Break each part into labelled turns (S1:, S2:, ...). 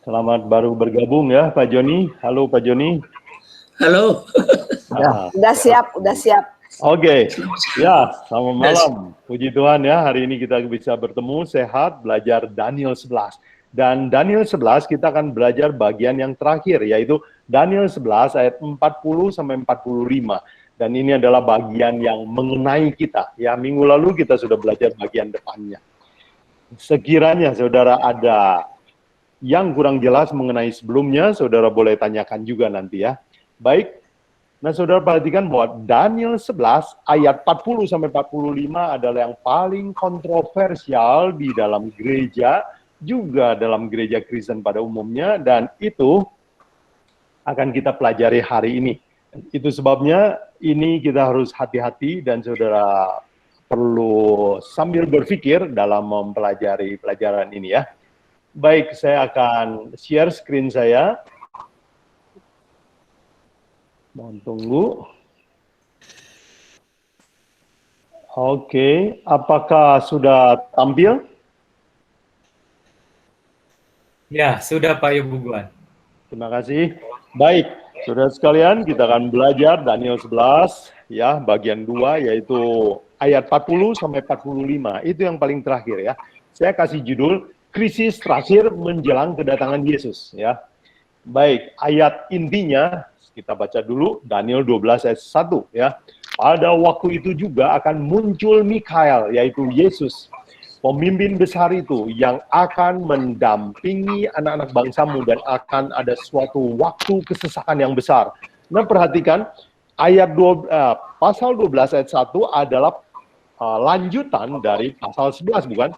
S1: Selamat baru bergabung ya Pak Joni. Halo Pak Joni.
S2: Halo.
S3: Udah siap.
S1: Oke. Ya, selamat malam. Puji Tuhan ya, hari ini kita bisa bertemu sehat belajar Daniel 11. Dan Daniel 11 kita akan belajar bagian yang terakhir, yaitu Daniel 11 ayat 40 sampai 45. Dan ini adalah bagian yang mengenai kita. Ya, minggu lalu kita sudah belajar bagian depannya. Sekiranya saudara ada yang kurang jelas mengenai sebelumnya, saudara boleh tanyakan juga nanti ya. Baik, nah saudara perhatikan bahwa Daniel 11 ayat 40 sampai 45 adalah yang paling kontroversial di dalam gereja, juga dalam gereja Kristen pada umumnya, dan itu akan kita pelajari hari ini. Itu sebabnya ini kita harus hati-hati dan saudara perlu sambil berpikir dalam mempelajari pelajaran ini ya. Baik, saya akan share screen saya. Mohon tunggu. Oke, apakah sudah tampil?
S4: Ya, sudah Pak Yobuguan.
S1: Terima kasih. Baik, saudara sekalian, kita akan belajar Daniel 11, ya, bagian 2, yaitu ayat 40 sampai 45. Itu yang paling terakhir ya. Saya kasih judul, Krisis Terakhir Menjelang Kedatangan Yesus, ya. Baik, ayat intinya kita baca dulu Daniel 12 ayat 1 ya. Pada waktu itu juga akan muncul Mikael, yaitu Yesus, pemimpin besar itu yang akan mendampingi anak-anak bangsamu dan akan ada suatu waktu kesesakan yang besar. Nah, perhatikan ayat pasal 12 ayat 1 adalah lanjutan dari pasal 11, bukan?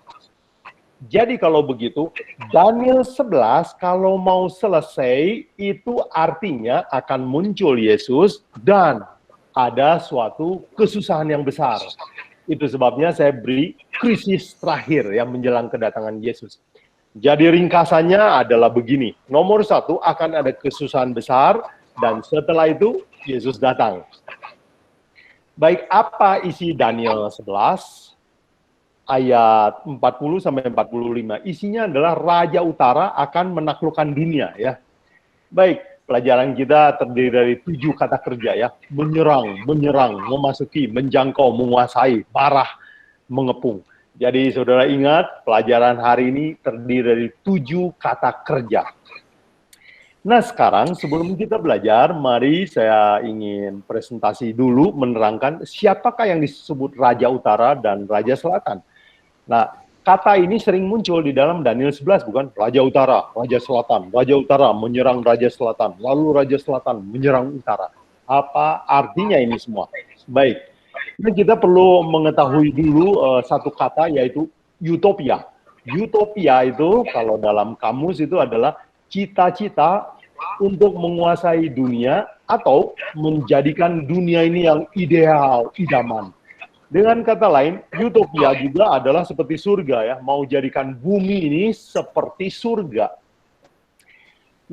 S1: Jadi kalau begitu, Daniel 11 kalau mau selesai, itu artinya akan muncul Yesus dan ada suatu kesusahan yang besar. Itu sebabnya saya beri krisis terakhir yang menjelang kedatangan Yesus. Jadi ringkasannya adalah begini, nomor 1 akan ada kesusahan besar, dan setelah itu Yesus datang. Baik, apa isi Daniel 11? Ayat 40 sampai 45. Isinya adalah Raja Utara akan menaklukkan dunia ya. Baik, pelajaran kita terdiri dari 7 kata kerja ya. Menyerang, memasuki, menjangkau, menguasai, parah, mengepung. Jadi saudara ingat, pelajaran hari ini terdiri dari 7 kata kerja. Nah sekarang sebelum kita belajar, mari saya ingin presentasi dulu menerangkan siapakah yang disebut Raja Utara dan Raja Selatan. Nah, kata ini sering muncul di dalam Daniel 11, bukan? Raja Utara, Raja Selatan, Raja Utara menyerang Raja Selatan, lalu Raja Selatan menyerang Utara. Apa artinya ini semua? Baik, nah, kita perlu mengetahui dulu satu kata, yaitu utopia. Utopia itu, kalau dalam kamus itu adalah cita-cita untuk menguasai dunia atau menjadikan dunia ini yang ideal, idaman. Dengan kata lain, utopia juga adalah seperti surga ya, mau jadikan bumi ini seperti surga.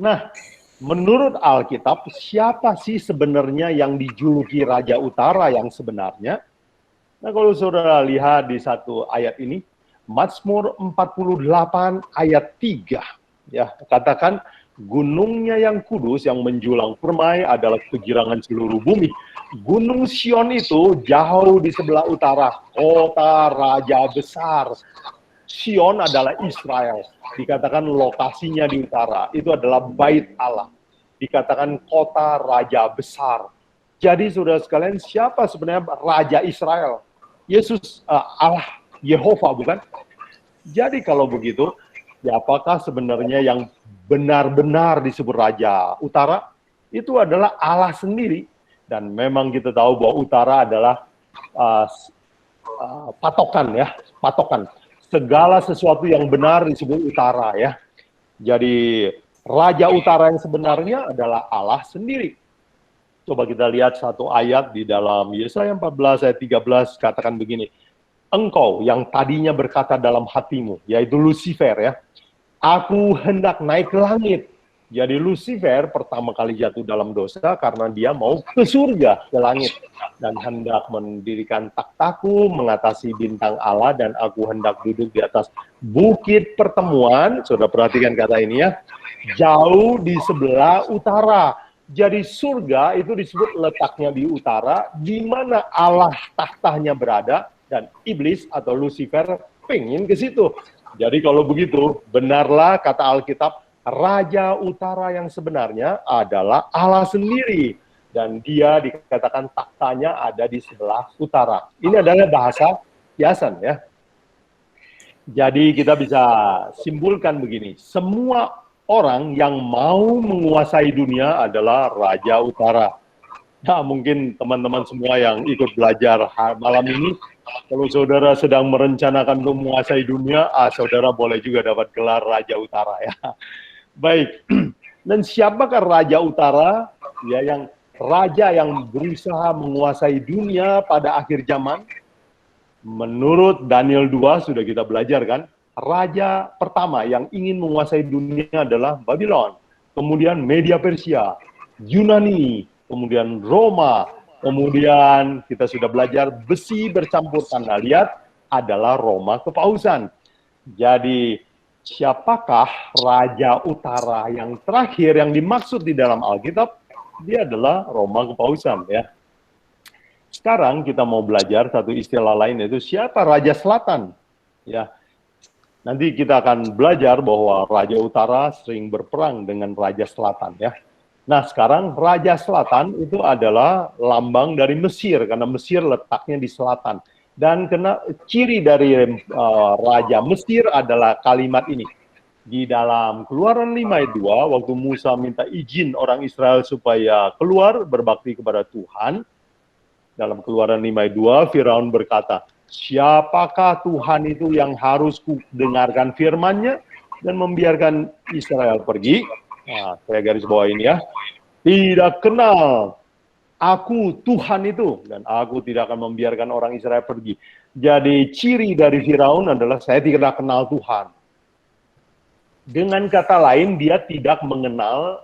S1: Nah, menurut Alkitab, siapa sih sebenarnya yang dijuluki Raja Utara yang sebenarnya? Nah, kalau saudara lihat di satu ayat ini, Mazmur 48 ayat 3, ya, katakan, gunungnya yang kudus yang menjulang permai adalah kegirangan seluruh bumi. Gunung Sion itu jauh di sebelah utara, kota raja besar. Sion adalah Israel, dikatakan lokasinya di utara, itu adalah Bait Allah, dikatakan kota raja besar. Jadi saudara sekalian, siapa sebenarnya Raja Israel? Yesus, Allah, Yehova, bukan? Jadi kalau begitu, siapakah sebenarnya yang benar-benar disebut Raja Utara? Itu adalah Allah sendiri. Dan memang kita tahu bahwa utara adalah patokan ya, patokan. Segala sesuatu yang benar disebut utara ya. Jadi Raja Utara yang sebenarnya adalah Allah sendiri. Coba kita lihat satu ayat di dalam Yesaya 14 ayat 13 katakan begini. Engkau yang tadinya berkata dalam hatimu, yaitu Lucifer ya. Aku hendak naik ke langit. Jadi Lucifer pertama kali jatuh dalam dosa karena dia mau ke surga, ke langit. Dan hendak mendirikan takhtaku, mengatasi bintang Allah, dan aku hendak duduk di atas bukit pertemuan. Sudah perhatikan kata ini ya. Jauh di sebelah utara. Jadi surga itu disebut letaknya di utara, di mana Allah tahtanya berada, dan iblis atau Lucifer pengen ke situ. Jadi kalau begitu, benarlah kata Alkitab, Raja Utara yang sebenarnya adalah Allah sendiri. Dan dia dikatakan taktanya ada di sebelah utara. Ini adalah bahasa kiasan ya. Jadi kita bisa simpulkan begini, semua orang yang mau menguasai dunia adalah Raja Utara. Nah, mungkin teman-teman semua yang ikut belajar malam ini, kalau saudara sedang merencanakan untuk menguasai dunia, saudara boleh juga dapat gelar Raja Utara ya. Baik, dan siapakah Raja Utara? Ya, yang raja yang berusaha menguasai dunia pada akhir zaman. Menurut Daniel 2 sudah kita belajar kan, raja pertama yang ingin menguasai dunia adalah Babylon, kemudian Media Persia, Yunani, kemudian Roma, kemudian kita sudah belajar besi bercampur tanah liat adalah Roma Kepausan. Jadi siapakah Raja Utara yang terakhir yang dimaksud di dalam Alkitab? Dia adalah Roma Kepausan ya. Sekarang kita mau belajar satu istilah lain, yaitu siapa Raja Selatan ya. Nanti kita akan belajar bahwa Raja Utara sering berperang dengan Raja Selatan ya. Nah sekarang Raja Selatan itu adalah lambang dari Mesir, karena Mesir letaknya di selatan. Dan ciri dari Raja Mesir adalah kalimat ini. Di dalam Keluaran 5 ayat 2, waktu Musa minta izin orang Israel supaya keluar berbakti kepada Tuhan, dalam Keluaran 5 ayat 2, Firaun berkata, siapakah Tuhan itu yang harus kudengarkan firman-Nya dan membiarkan Israel pergi? Nah, saya garis bawah ini ya. Tidak kenal aku Tuhan itu, dan aku tidak akan membiarkan orang Israel pergi. Jadi ciri dari Firaun adalah saya tidak kenal Tuhan. Dengan kata lain, dia tidak mengenal,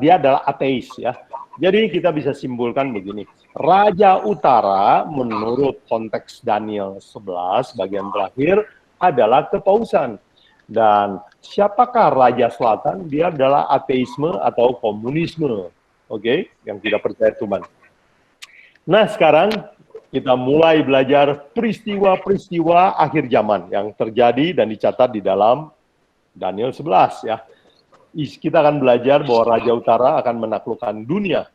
S1: dia adalah ateis ya. Jadi kita bisa simpulkan begini, Raja Utara menurut konteks Daniel 11 bagian terakhir adalah kepausan. Dan siapakah Raja Selatan? Dia adalah ateisme atau komunisme, oke? Yang tidak percaya Tuhan. Nah sekarang kita mulai belajar peristiwa-peristiwa akhir zaman yang terjadi dan dicatat di dalam Daniel 11 ya. Kita akan belajar bahwa Raja Utara akan menaklukkan dunia.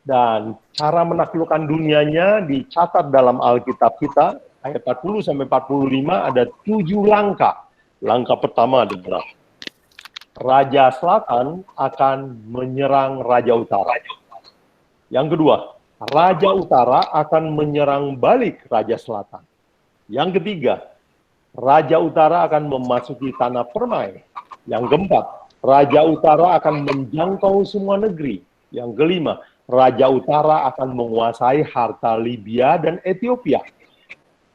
S1: Dan cara menaklukkan dunianya dicatat dalam Alkitab kita, ayat 40 sampai 45 ada 7 langkah. Langkah pertama adalah Raja Selatan akan menyerang Raja Utara. Yang kedua, Raja Utara akan menyerang balik Raja Selatan. Yang ketiga, Raja Utara akan memasuki tanah permai. Yang keempat, Raja Utara akan menjangkau semua negeri. Yang kelima, Raja Utara akan menguasai harta Libya dan Ethiopia.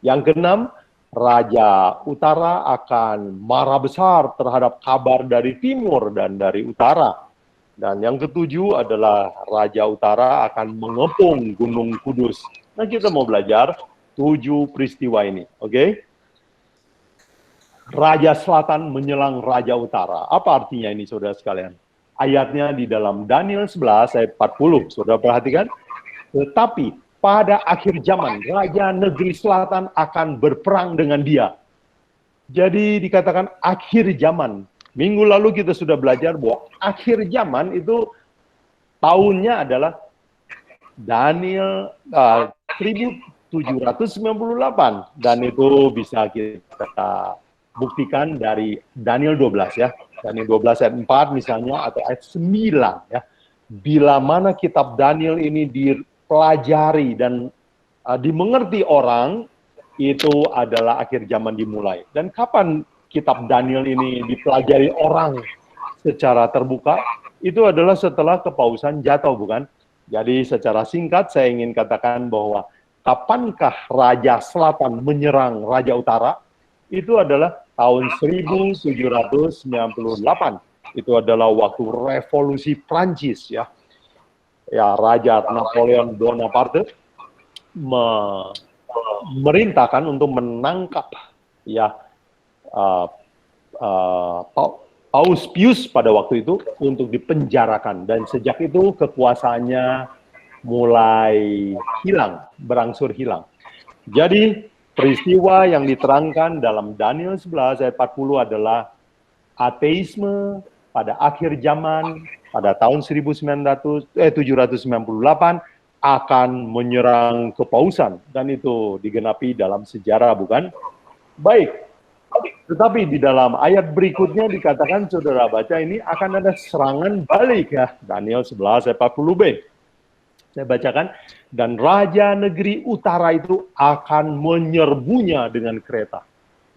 S1: Yang keenam, Raja Utara akan marah besar terhadap kabar dari timur dan dari utara. Dan yang ketujuh adalah Raja Utara akan mengepung Gunung Kudus. Nah kita mau belajar 7 peristiwa ini, oke? Raja Selatan menyerang Raja Utara. Apa artinya ini saudara sekalian? Ayatnya di dalam Daniel 11 ayat 40. Saudara perhatikan. Tetapi pada akhir zaman, Raja Negeri Selatan akan berperang dengan dia. Jadi dikatakan akhir zaman. Minggu lalu kita sudah belajar bahwa akhir zaman itu tahunnya adalah Daniel 1798. Dan itu bisa kita buktikan dari Daniel 12 ya. Daniel 12 ayat 4 misalnya atau ayat 9 ya. Bila mana kitab Daniel ini dipelajari dan dimengerti orang, itu adalah akhir zaman dimulai. Dan kapan kitab Daniel ini dipelajari orang secara terbuka? Itu adalah setelah kepausan jatuh, bukan? Jadi secara singkat saya ingin katakan bahwa kapankah Raja Selatan menyerang Raja Utara? Itu adalah tahun 1798. itu adalah waktu revolusi Prancis ya. Ya, Raja Napoleon Bonaparte merintahkan untuk menangkap ya Paus Pius pada waktu itu untuk dipenjarakan, dan sejak itu kekuasaannya mulai hilang, berangsur hilang. Jadi peristiwa yang diterangkan dalam Daniel 11 ayat 40 adalah ateisme pada akhir zaman pada tahun 798 akan menyerang kepausan, dan itu digenapi dalam sejarah, bukan? Baik. Tetapi di dalam ayat berikutnya dikatakan, saudara baca ini, akan ada serangan balik ya. Daniel 11 ayat 40b. Saya bacakan, dan raja negeri utara itu akan menyerbunya dengan kereta.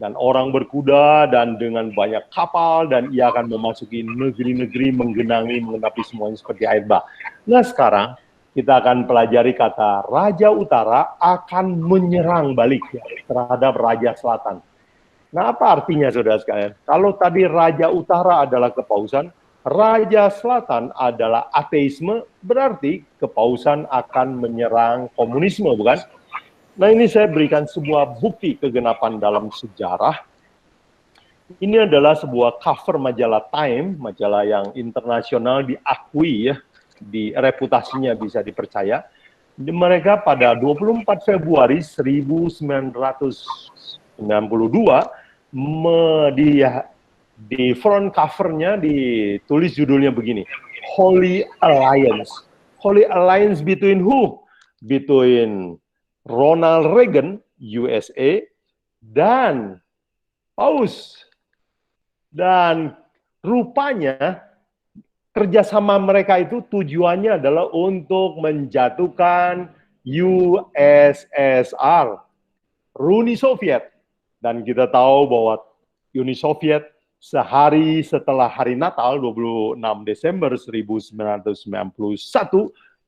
S1: Dan orang berkuda dan dengan banyak kapal, dan ia akan memasuki negeri-negeri, mengenapi semuanya seperti air bah. Nah sekarang kita akan pelajari kata raja utara akan menyerang balik ya, terhadap raja selatan. Nah, apa artinya, saudara sekalian? Kalau tadi raja utara adalah kepausan, raja selatan adalah ateisme, berarti kepausan akan menyerang komunisme, bukan? Nah, ini saya berikan sebuah bukti kegenapan dalam sejarah. Ini adalah sebuah cover majalah Time, majalah yang internasional diakui ya, di reputasinya bisa dipercaya. Mereka pada 24 Februari 1992 di front covernya ditulis judulnya begini, Holy Alliance. Holy Alliance between who? Between Ronald Reagan, USA, dan Paus. Dan rupanya kerjasama mereka itu tujuannya adalah untuk menjatuhkan USSR, Uni Soviet. Dan kita tahu bahwa Uni Soviet sehari setelah hari Natal 26 Desember 1991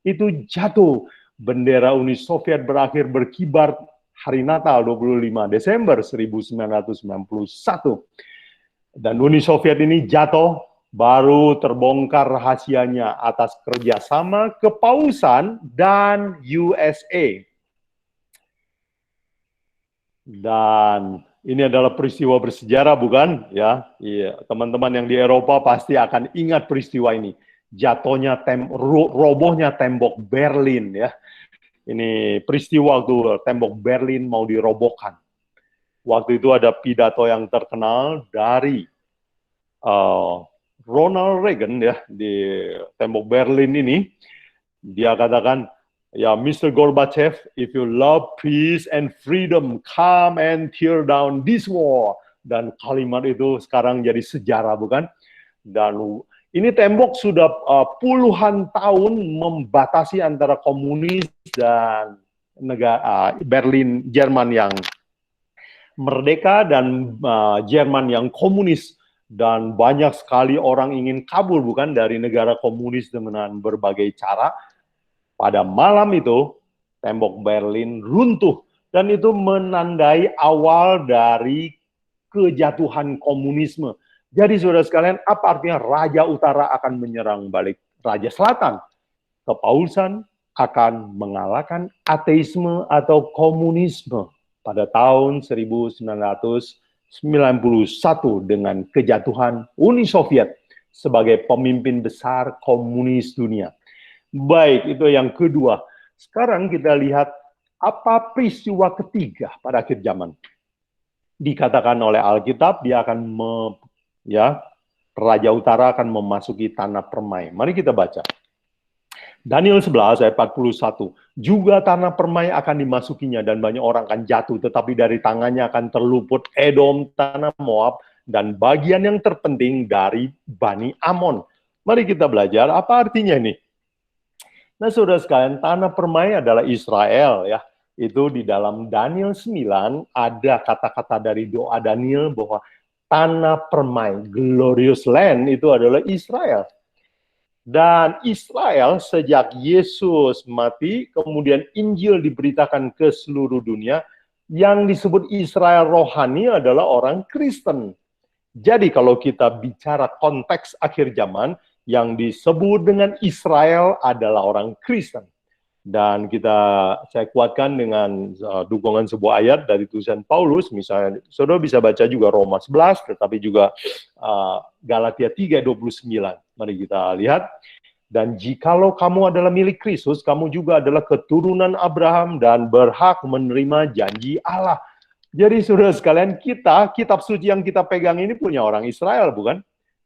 S1: itu jatuh. Bendera Uni Soviet berakhir berkibar hari Natal 25 Desember 1991. Dan Uni Soviet ini jatuh, baru terbongkar rahasianya atas kerjasama kepausan dan USA. Dan ini adalah peristiwa bersejarah, bukan? Ya, iya. Teman-teman yang di Eropa pasti akan ingat peristiwa ini. Jatuhnya robohnya tembok Berlin ya. Ini peristiwa waktu tembok Berlin mau dirobohkan. Waktu itu ada pidato yang terkenal dari Ronald Reagan ya di tembok Berlin ini. Dia katakan, ya, Mr. Gorbachev, if you love peace and freedom, come and tear down this wall. Dan kalimat itu sekarang jadi sejarah, bukan? Dan ini tembok sudah puluhan tahun membatasi antara komunis dan negara Berlin, Jerman yang merdeka dan Jerman yang komunis. Dan banyak sekali orang ingin kabur, bukan, dari negara komunis dengan berbagai cara. Pada malam itu, tembok Berlin runtuh, dan itu menandai awal dari kejatuhan komunisme. Jadi, saudara sekalian, apa artinya Raja Utara akan menyerang balik Raja Selatan? Kepausan akan mengalahkan ateisme atau komunisme pada tahun 1991 dengan kejatuhan Uni Soviet sebagai pemimpin besar komunis dunia. Baik, itu yang kedua. Sekarang kita lihat apa peristiwa ketiga pada akhir zaman. Dikatakan oleh Alkitab, dia akan Raja Utara akan memasuki tanah permai. Mari kita baca. Daniel 11 ayat 41. Juga tanah permai akan dimasukinya dan banyak orang akan jatuh, tetapi dari tangannya akan terluput Edom, tanah Moab, dan bagian yang terpenting dari Bani Amon. Mari kita belajar apa artinya ini. Nah, saudara sekalian, tanah permai adalah Israel ya. Itu di dalam Daniel 9 ada kata-kata dari doa Daniel bahwa tanah permai, glorious land, itu adalah Israel. Dan Israel sejak Yesus mati, kemudian Injil diberitakan ke seluruh dunia, yang disebut Israel rohani adalah orang Kristen. Jadi kalau kita bicara konteks akhir zaman, yang disebut dengan Israel adalah orang Kristen. Dan saya kuatkan dengan dukungan sebuah ayat dari tulisan Paulus, misalnya saudara bisa baca juga Roma 11, tetapi juga Galatia 3:29. Mari kita lihat. Dan jikalau kamu adalah milik Kristus, kamu juga adalah keturunan Abraham dan berhak menerima janji Allah. Jadi saudara sekalian, kitab suci yang kita pegang ini punya orang Israel, bukan?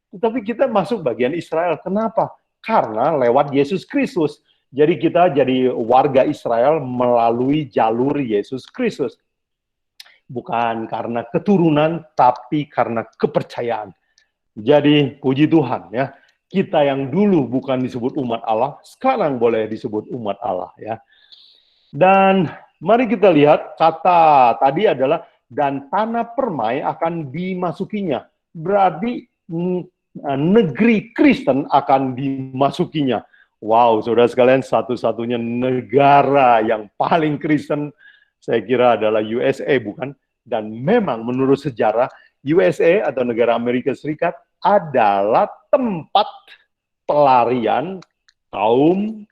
S1: Tetapi kita masuk bagian Israel. Kenapa? Karena lewat Yesus Kristus. Jadi kita jadi warga Israel melalui jalur Yesus Kristus. Bukan karena keturunan, tapi karena kepercayaan. Jadi puji Tuhan ya, kita yang dulu bukan disebut umat Allah, sekarang boleh disebut umat Allah ya. Dan mari kita lihat kata tadi adalah dan tanah permai akan dimasukinya. Berarti negeri Kristen akan dimasukinya. Wow, saudara sekalian, satu-satunya negara yang paling Kristen saya kira adalah USA, bukan? Dan memang menurut sejarah, USA atau negara Amerika Serikat adalah tempat pelarian kaum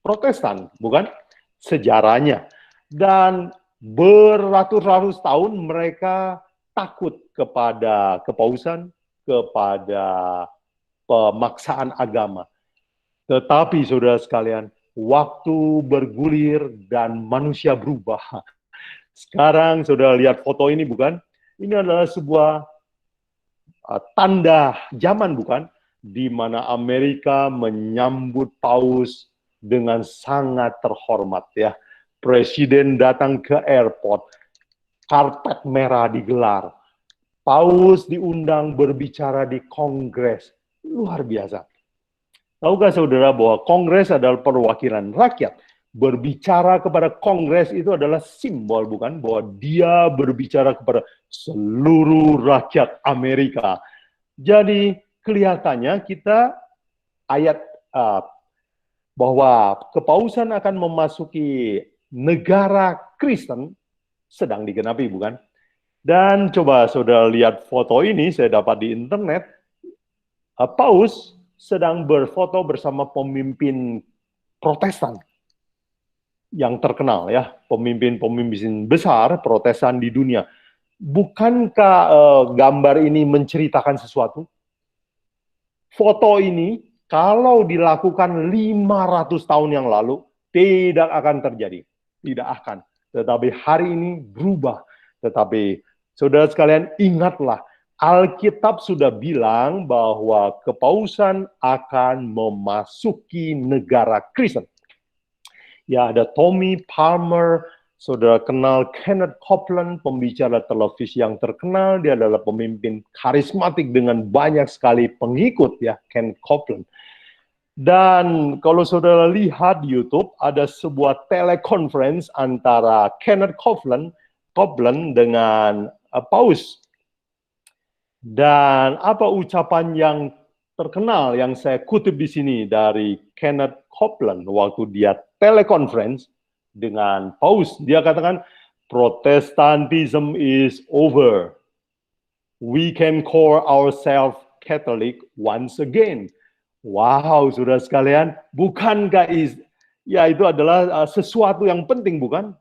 S1: Protestan, bukan? Sejarahnya. Dan beratus-ratus tahun mereka takut kepada kepausan, kepada pemaksaan agama. Tetapi saudara sekalian, waktu bergulir dan manusia berubah. Sekarang saudara lihat foto ini, bukan? Ini adalah sebuah tanda zaman, bukan? Di mana Amerika menyambut Paus dengan sangat terhormat ya. Presiden datang ke airport, karpet merah digelar. Paus diundang berbicara di Kongres. Luar biasa. Tahukah saudara bahwa Kongres adalah perwakilan rakyat? Berbicara kepada Kongres itu adalah simbol, bukan? Bahwa dia berbicara kepada seluruh rakyat Amerika. Jadi kelihatannya kita ayat bahwa kepausan akan memasuki negara Kristen sedang digenapi, bukan? Dan coba saudara lihat foto ini, saya dapat di internet. Paus sedang berfoto bersama pemimpin Protestan yang terkenal ya, pemimpin-pemimpin besar Protestan di dunia. Bukankah gambar ini menceritakan sesuatu? Foto ini kalau dilakukan 500 tahun yang lalu tidak akan terjadi, tidak akan. Tetapi hari ini berubah. Tetapi saudara sekalian, ingatlah, Alkitab sudah bilang bahwa kepausan akan memasuki negara Kristen. Ya, ada Tommy Palmer, saudara kenal Kenneth Copeland, pembicara televisi yang terkenal. Dia adalah pemimpin karismatik dengan banyak sekali pengikut ya, Kenneth Copeland. Dan kalau saudara lihat di YouTube, ada sebuah telekonferensi antara Kenneth Copeland dengan Paus. Dan apa ucapan yang terkenal yang saya kutip di sini dari Kenneth Copeland waktu dia telekonferensi dengan Paus. Dia katakan, Protestantism is over. We can call ourselves Catholic once again. Wow, saudara sekalian, bukankah itu adalah sesuatu yang penting, bukan?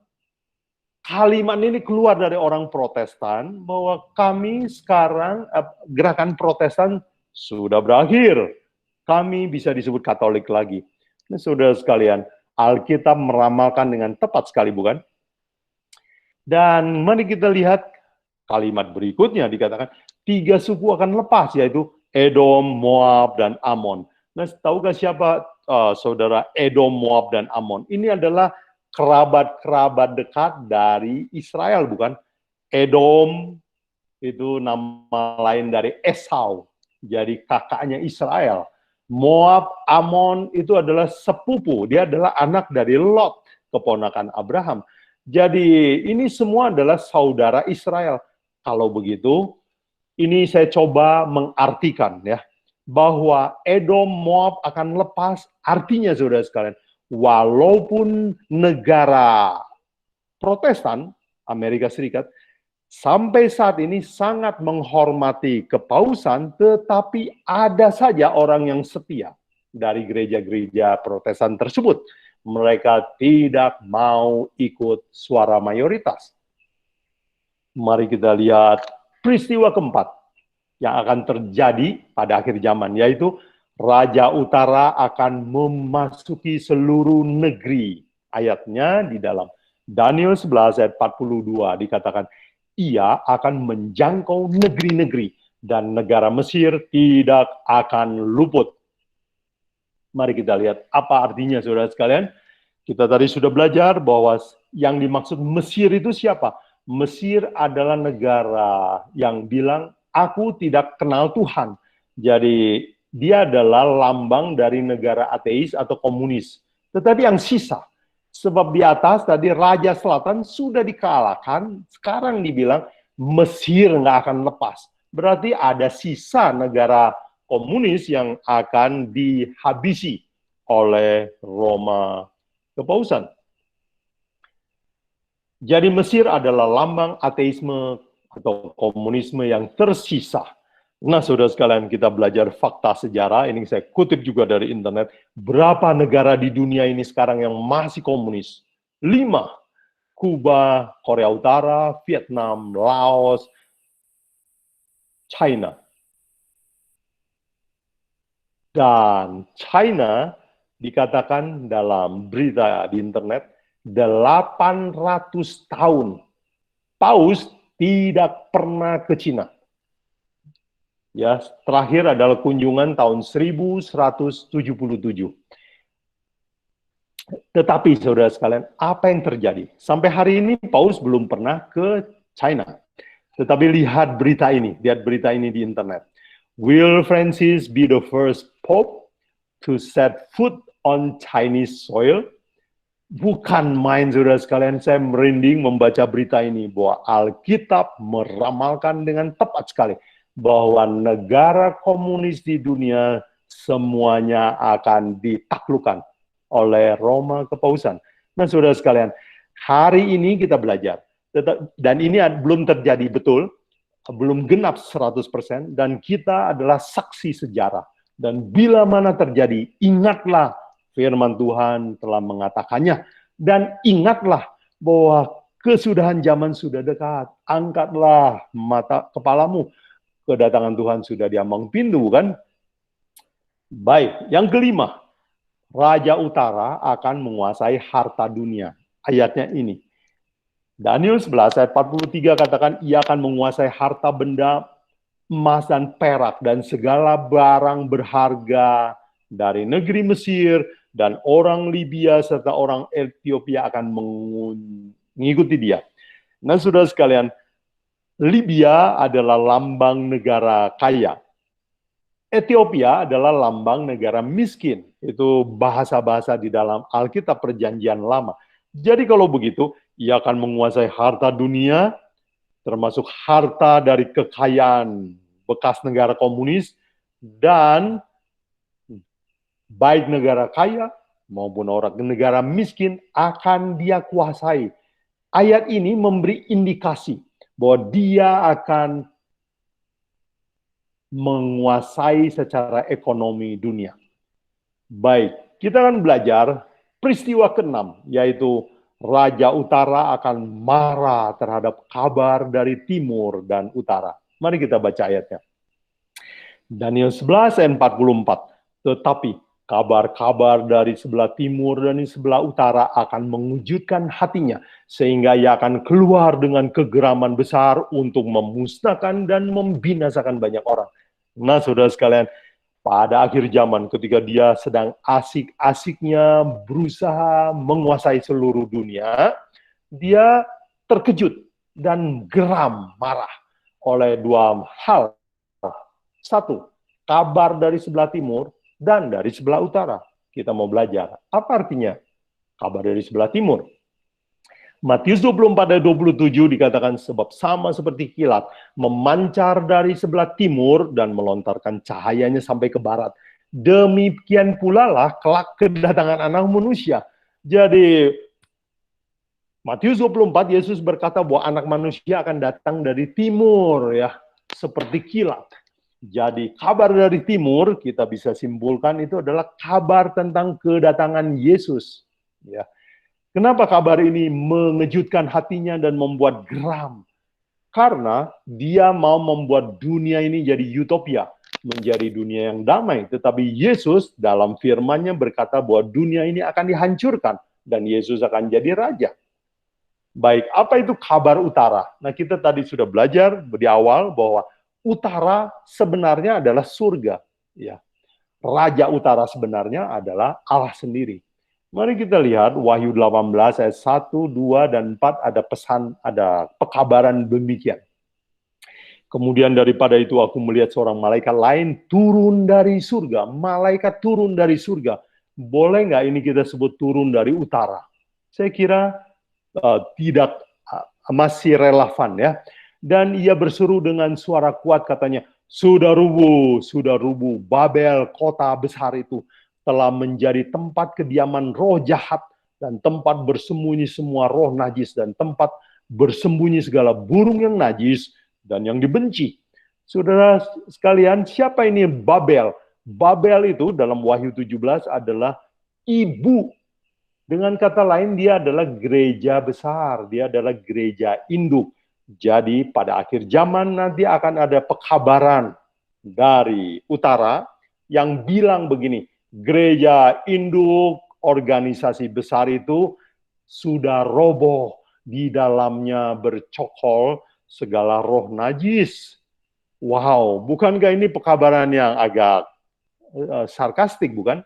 S1: Kalimat ini keluar dari orang Protestan bahwa kami sekarang gerakan Protestan sudah berakhir. Kami bisa disebut Katolik lagi. Nah, saudara sekalian, Alkitab meramalkan dengan tepat sekali, bukan? Dan mari kita lihat kalimat berikutnya, dikatakan 3 suku akan lepas, yaitu Edom, Moab, dan Amon. Nah, tahukah siapa saudara Edom, Moab, dan Amon? Ini adalah kerabat-kerabat dekat dari Israel, bukan? Edom itu nama lain dari Esau, jadi kakaknya Israel. Moab, Amon itu adalah sepupu, dia adalah anak dari Lot, keponakan Abraham. Jadi ini semua adalah saudara Israel. Kalau begitu, ini saya coba mengartikan ya, bahwa Edom, Moab akan lepas, artinya saudara sekalian, walaupun negara Protestan, Amerika Serikat, sampai saat ini sangat menghormati kepausan, tetapi ada saja orang yang setia dari gereja-gereja Protestan tersebut. Mereka tidak mau ikut suara mayoritas. Mari kita lihat peristiwa keempat yang akan terjadi pada akhir zaman, yaitu Raja Utara akan memasuki seluruh negeri. Ayatnya di dalam Daniel 11 ayat 42 dikatakan, ia akan menjangkau negeri-negeri dan negara Mesir tidak akan luput. Mari kita lihat apa artinya, saudara sekalian. Kita tadi sudah belajar bahwa yang dimaksud Mesir itu siapa? Mesir adalah negara yang bilang, aku tidak kenal Tuhan. Jadi dia adalah lambang dari negara ateis atau komunis. Tetapi yang sisa, sebab di atas tadi Raja Selatan sudah dikalahkan, sekarang dibilang Mesir nggak akan lepas. Berarti ada sisa negara komunis yang akan dihabisi oleh Roma kepausan. Jadi Mesir adalah lambang ateisme atau komunisme yang tersisa. Nah, saudara sekalian, kita belajar fakta sejarah, ini saya kutip juga dari internet, berapa negara di dunia ini sekarang yang masih komunis? 5, Kuba, Korea Utara, Vietnam, Laos, China. Dan China dikatakan dalam berita di internet, 800 tahun Paus tidak pernah ke Cina. Ya, terakhir adalah kunjungan tahun 1177. Tetapi saudara sekalian, apa yang terjadi? Sampai hari ini Paus belum pernah ke China. Tetapi lihat berita ini di internet. Will Francis be the first Pope to set foot on Chinese soil? Bukan main, saudara sekalian, saya merinding membaca berita ini, bahwa Alkitab meramalkan dengan tepat sekali bahwa negara komunis di dunia semuanya akan ditaklukkan oleh Roma kepausan. Nah, saudara sekalian, hari ini kita belajar, dan ini belum terjadi betul, belum genap 100%, dan kita adalah saksi sejarah. Dan bila mana terjadi, ingatlah firman Tuhan telah mengatakannya, dan ingatlah bahwa kesudahan zaman sudah dekat. Angkatlah mata kepalamu, kedatangan Tuhan sudah diambang pintu, kan? Baik, yang kelima, Raja Utara akan menguasai harta dunia. Ayatnya ini. Daniel 11 ayat 43 katakan, ia akan menguasai harta benda, emas dan perak, dan segala barang berharga dari negeri Mesir, dan orang Libya serta orang Ethiopia akan mengikuti dia. Nah, saudara sekalian, Libya adalah lambang negara kaya. Ethiopia adalah lambang negara miskin. Itu bahasa-bahasa di dalam Alkitab Perjanjian Lama. Jadi kalau begitu, ia akan menguasai harta dunia, termasuk harta dari kekayaan bekas negara komunis, dan baik negara kaya maupun orang negara miskin akan dia kuasai. Ayat ini memberi indikasi bahwa dia akan menguasai secara ekonomi dunia. Baik, kita akan belajar peristiwa ke-6, yaitu Raja Utara akan marah terhadap kabar dari timur dan utara. Mari kita baca ayatnya. Daniel 11 ayat 44. Tetapi kabar-kabar dari sebelah timur dan di sebelah utara akan mengejutkan hatinya, sehingga ia akan keluar dengan kegeraman besar untuk memusnahkan dan membinasakan banyak orang. Nah, saudara sekalian, pada akhir zaman ketika dia sedang asik-asiknya berusaha menguasai seluruh dunia, dia terkejut dan geram, marah oleh dua hal. Satu, kabar dari sebelah timur dan dari sebelah utara. Kita mau belajar. Apa artinya kabar dari sebelah timur? Matius 24 ayat 27 dikatakan, sebab sama seperti kilat memancar dari sebelah timur dan melontarkan cahayanya sampai ke barat. Demikian pula lah kelak kedatangan Anak Manusia. Jadi Matius 24, Yesus berkata bahwa anak manusia akan datang dari timur, ya, seperti kilat. Jadi kabar dari timur kita bisa simpulkan itu adalah kabar tentang kedatangan Yesus. Ya. Kenapa kabar ini mengejutkan hatinya dan membuat geram? Karena dia mau membuat dunia ini jadi utopia, menjadi dunia yang damai. Tetapi Yesus dalam firman-Nya berkata bahwa dunia ini akan dihancurkan dan Yesus akan jadi raja. Baik, apa itu kabar utara? Nah, kita tadi sudah belajar di awal bahwa utara sebenarnya adalah surga. Ya. Raja utara sebenarnya adalah Allah sendiri. Mari kita lihat Wahyu 18 ayat 1, 2, dan 4 ada pesan, ada pekabaran demikian. Kemudian daripada itu aku melihat seorang malaikat lain turun dari surga. Malaikat turun dari surga. Boleh nggak ini kita sebut turun dari utara? Saya kira tidak masih relevan ya. Dan ia berseru dengan suara kuat katanya, sudah rubuh Babel, kota besar itu telah menjadi tempat kediaman roh jahat dan tempat bersembunyi semua roh najis dan tempat bersembunyi segala burung yang najis dan yang dibenci. Saudara sekalian, siapa ini Babel? Babel itu dalam Wahyu 17 adalah ibu. Dengan kata lain, dia adalah gereja besar, dia adalah gereja induk. Jadi pada akhir zaman nanti akan ada pekabaran dari utara yang bilang begini, gereja induk, organisasi besar itu sudah roboh, di dalamnya bercokol segala roh najis. Wow, bukankah ini pekabaran yang agak sarkastik, bukan?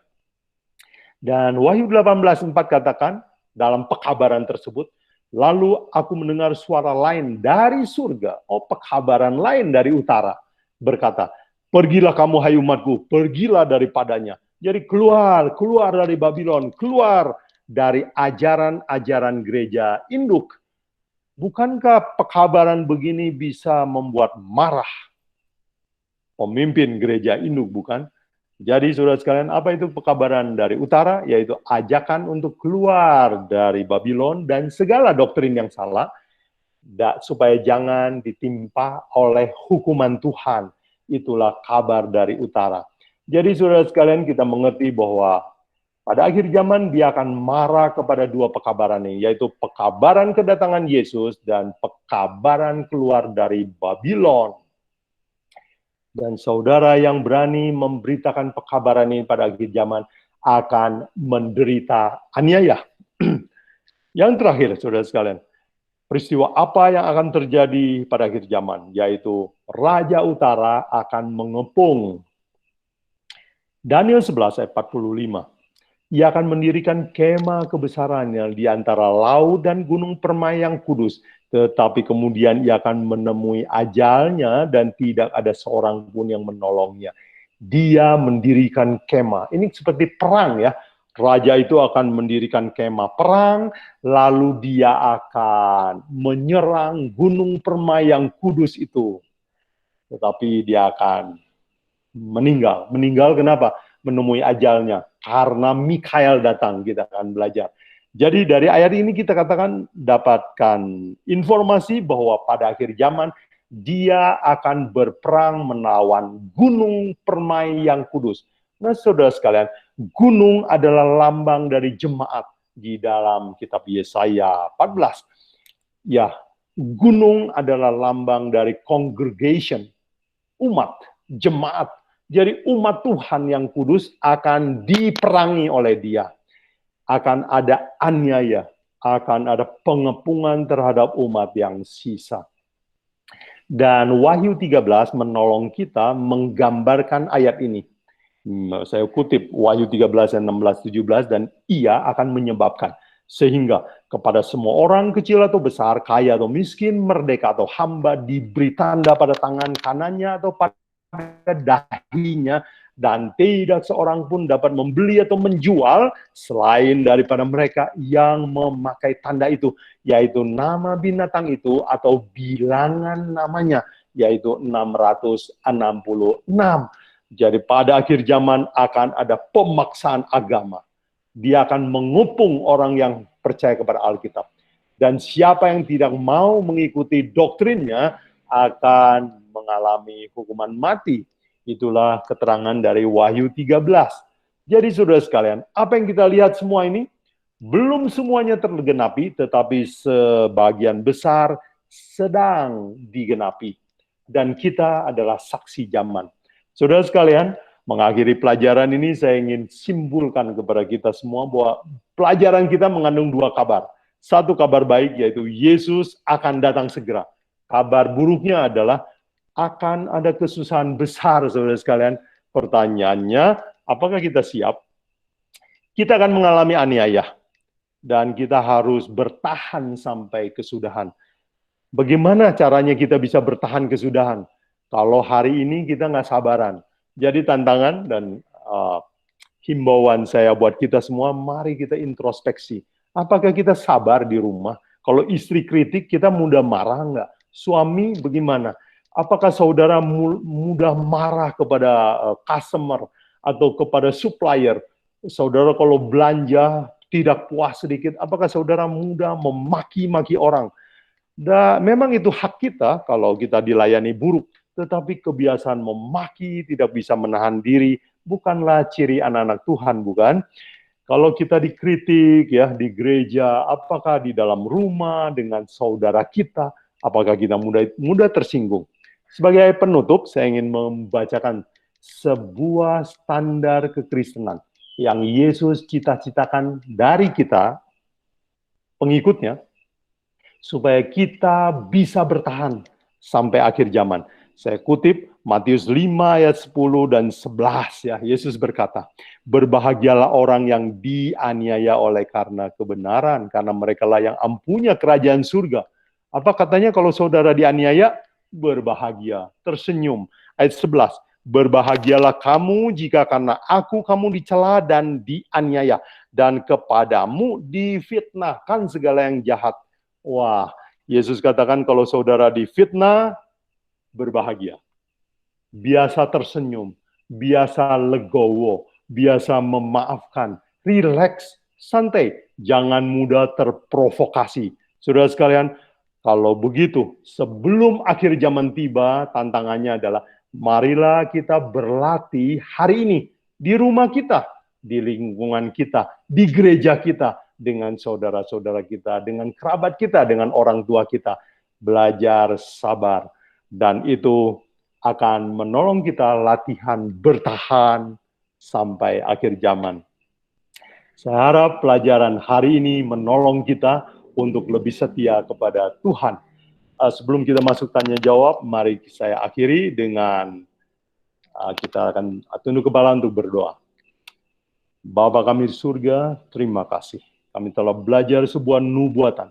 S1: Dan Wahyu 18:4 katakan dalam pekabaran tersebut, lalu aku mendengar suara lain dari surga, pekabaran lain dari utara, berkata, pergilah kamu hai umatku, pergilah daripadanya. Jadi keluar dari Babylon, keluar dari ajaran-ajaran gereja induk. Bukankah pekabaran begini bisa membuat marah pemimpin gereja induk, bukan? Jadi saudara sekalian, apa itu pekabaran dari utara? Yaitu ajakan untuk keluar dari Babylon dan segala doktrin yang salah, supaya jangan ditimpa oleh hukuman Tuhan. Itulah kabar dari utara. Jadi saudara sekalian, kita mengerti bahwa pada akhir zaman dia akan marah kepada dua pekabaran ini, yaitu pekabaran kedatangan Yesus dan pekabaran keluar dari Babylon. Dan saudara yang berani memberitakan pekabaran ini pada akhir zaman akan menderita aniaya. Yang terakhir, saudara sekalian, peristiwa apa yang akan terjadi pada akhir zaman? Yaitu Raja Utara akan mengepung. Daniel 11 ayat 45. Ia akan mendirikan kemah kebesarannya di antara laut dan gunung permai yang kudus. Tetapi kemudian ia akan menemui ajalnya dan tidak ada seorang pun yang menolongnya. Dia mendirikan kemah. Ini seperti perang ya. Raja itu akan mendirikan kemah perang, lalu dia akan menyerang gunung permai yang kudus itu. Tetapi dia akan meninggal. Meninggal kenapa? Menemui ajalnya. Karena Mikael datang, kita akan belajar. Jadi dari ayat ini kita katakan dapatkan informasi bahwa pada akhir zaman dia akan berperang melawan gunung permai yang kudus. Nah saudara sekalian, gunung adalah lambang dari jemaat di dalam kitab Yesaya 14. Ya, gunung adalah lambang dari congregation, umat, jemaat. Jadi umat Tuhan yang kudus akan diperangi oleh dia. Akan ada aniaya, akan ada pengepungan terhadap umat yang sisa. Dan Wahyu 13 menolong kita menggambarkan ayat ini. Saya kutip Wahyu 13 ayat 16-17, dan ia akan menyebabkan sehingga kepada semua orang kecil atau besar, kaya atau miskin, merdeka atau hamba, diberi tanda pada tangan kanannya atau pada dahinya, dan tidak seorang pun dapat membeli atau menjual selain daripada mereka yang memakai tanda itu, yaitu nama binatang itu atau bilangan namanya, yaitu 666. Jadi pada akhir zaman akan ada pemaksaan agama. Dia akan mengepung orang yang percaya kepada Alkitab. Dan siapa yang tidak mau mengikuti doktrinnya akan mengalami hukuman mati. Itulah keterangan dari Wahyu 13. Jadi saudara sekalian, apa yang kita lihat semua ini, belum semuanya tergenapi, tetapi sebagian besar sedang digenapi. Dan kita adalah saksi zaman. Saudara sekalian, mengakhiri pelajaran ini saya ingin simpulkan kepada kita semua bahwa pelajaran kita mengandung dua kabar. Satu kabar baik yaitu Yesus akan datang segera. Kabar buruknya adalah akan ada kesusahan besar, saudara sekalian. Pertanyaannya, apakah kita siap? Kita akan mengalami aniaya. Dan kita harus bertahan sampai kesudahan. Bagaimana caranya kita bisa bertahan kesudahan? Kalau hari ini kita nggak sabaran. Jadi tantangan dan himbauan saya buat kita semua, mari kita introspeksi. Apakah kita sabar di rumah? Kalau istri kritik, kita mudah marah nggak? Suami bagaimana? Apakah saudara mudah marah kepada customer atau kepada supplier? Saudara kalau belanja tidak puas sedikit, apakah saudara mudah memaki-maki orang? Memang itu hak kita kalau kita dilayani buruk, tetapi kebiasaan memaki, tidak bisa menahan diri, bukanlah ciri anak-anak Tuhan, bukan? Kalau kita dikritik ya di gereja, apakah di dalam rumah dengan saudara kita, apakah kita mudah tersinggung? Sebagai penutup, saya ingin membacakan sebuah standar kekristenan yang Yesus cita-citakan dari kita, pengikutnya, supaya kita bisa bertahan sampai akhir zaman. Saya kutip Matius 5 ayat 10 dan 11 ya. Yesus berkata, "Berbahagialah orang yang dianiaya oleh karena kebenaran, karena merekalah yang ampunya kerajaan surga." Apa katanya kalau saudara dianiaya? Berbahagia, tersenyum. Ayat 11, "Berbahagialah kamu jika karena aku kamu dicela dan dianiaya, dan kepadamu difitnahkan segala yang jahat." Wah, Yesus katakan kalau saudara difitnah, berbahagia. Biasa tersenyum, biasa legowo, biasa memaafkan, rileks, santai, jangan mudah terprovokasi. Saudara sekalian, kalau begitu, sebelum akhir zaman tiba, tantangannya adalah marilah kita berlatih hari ini di rumah kita, di lingkungan kita, di gereja kita, dengan saudara-saudara kita, dengan kerabat kita, dengan orang tua kita, belajar sabar. Dan itu akan menolong kita latihan bertahan sampai akhir zaman. Saya harap pelajaran hari ini menolong kita untuk lebih setia kepada Tuhan. Sebelum kita masuk tanya jawab, mari saya akhiri dengan kita akan tunduk kepala untuk berdoa. Bapa kami di surga, terima kasih. Kami telah belajar sebuah nubuatan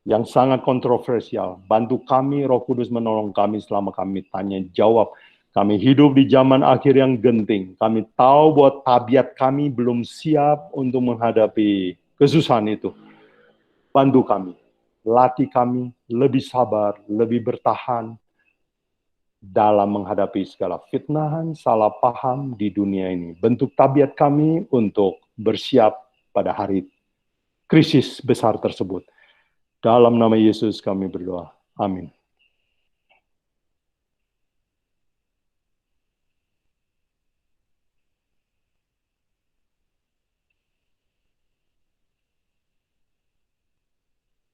S1: yang sangat kontroversial. Bantu kami, Roh Kudus menolong kami selama kami tanya jawab. Kami hidup di zaman akhir yang genting. Kami tahu bahwa tabiat kami belum siap untuk menghadapi kesusahan itu. Bantu kami, latih kami lebih sabar, lebih bertahan dalam menghadapi segala fitnahan, salah paham di dunia ini. Bentuk tabiat kami untuk bersiap pada hari krisis besar tersebut. Dalam nama Yesus kami berdoa. Amin.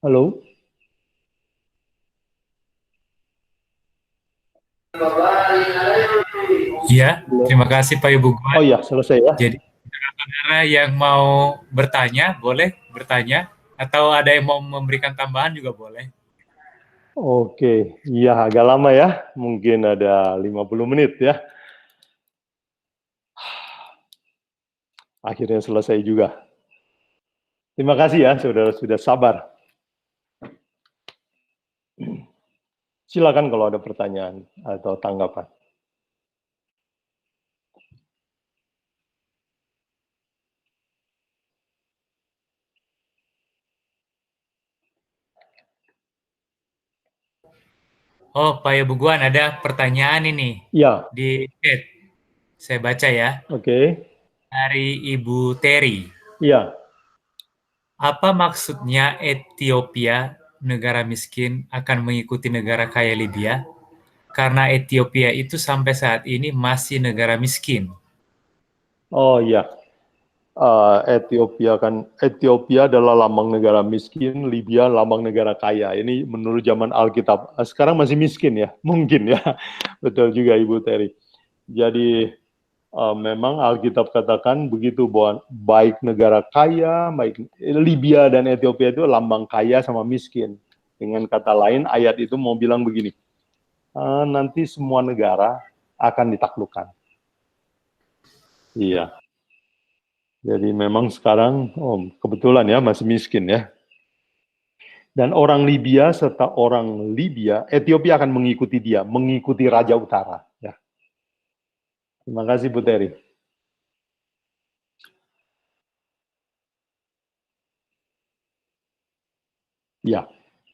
S1: Halo?
S4: Iya, terima kasih Pak Ibu Guan.
S1: Oh iya, selesai ya.
S4: Jadi, saudara yang mau bertanya, boleh bertanya. Atau ada yang mau memberikan tambahan juga boleh.
S1: Oke, iya agak lama ya. Mungkin ada 50 menit ya. Akhirnya selesai juga. Terima kasih ya, saudara sudah sabar. Silakan kalau ada pertanyaan atau tanggapan.
S4: Oh, Pak Ibu Guan, ada pertanyaan ini
S1: Ya.
S4: di chat. Saya baca ya.
S1: Oke.
S4: Dari Ibu Terry.
S1: Iya.
S4: Apa maksudnya Ethiopia, negara miskin, akan mengikuti negara kaya Libya? Karena Ethiopia itu sampai saat ini masih negara miskin.
S1: Oh iya, Ethiopia adalah lambang negara miskin, Libya lambang negara kaya. Ini menurut zaman Alkitab. Sekarang masih miskin ya, mungkin ya. Betul juga Ibu Terry. Jadi memang Alkitab katakan begitu bahwa baik negara kaya, baik Libya dan Ethiopia itu lambang kaya sama miskin. Dengan kata lain, ayat itu mau bilang begini, nanti semua negara akan ditaklukkan. Iya. Jadi memang sekarang, kebetulan ya masih miskin ya. Dan orang Libya serta orang Libya, Ethiopia akan mengikuti dia, mengikuti Raja Utara. Ya. Terima kasih Bu Terry. Ya,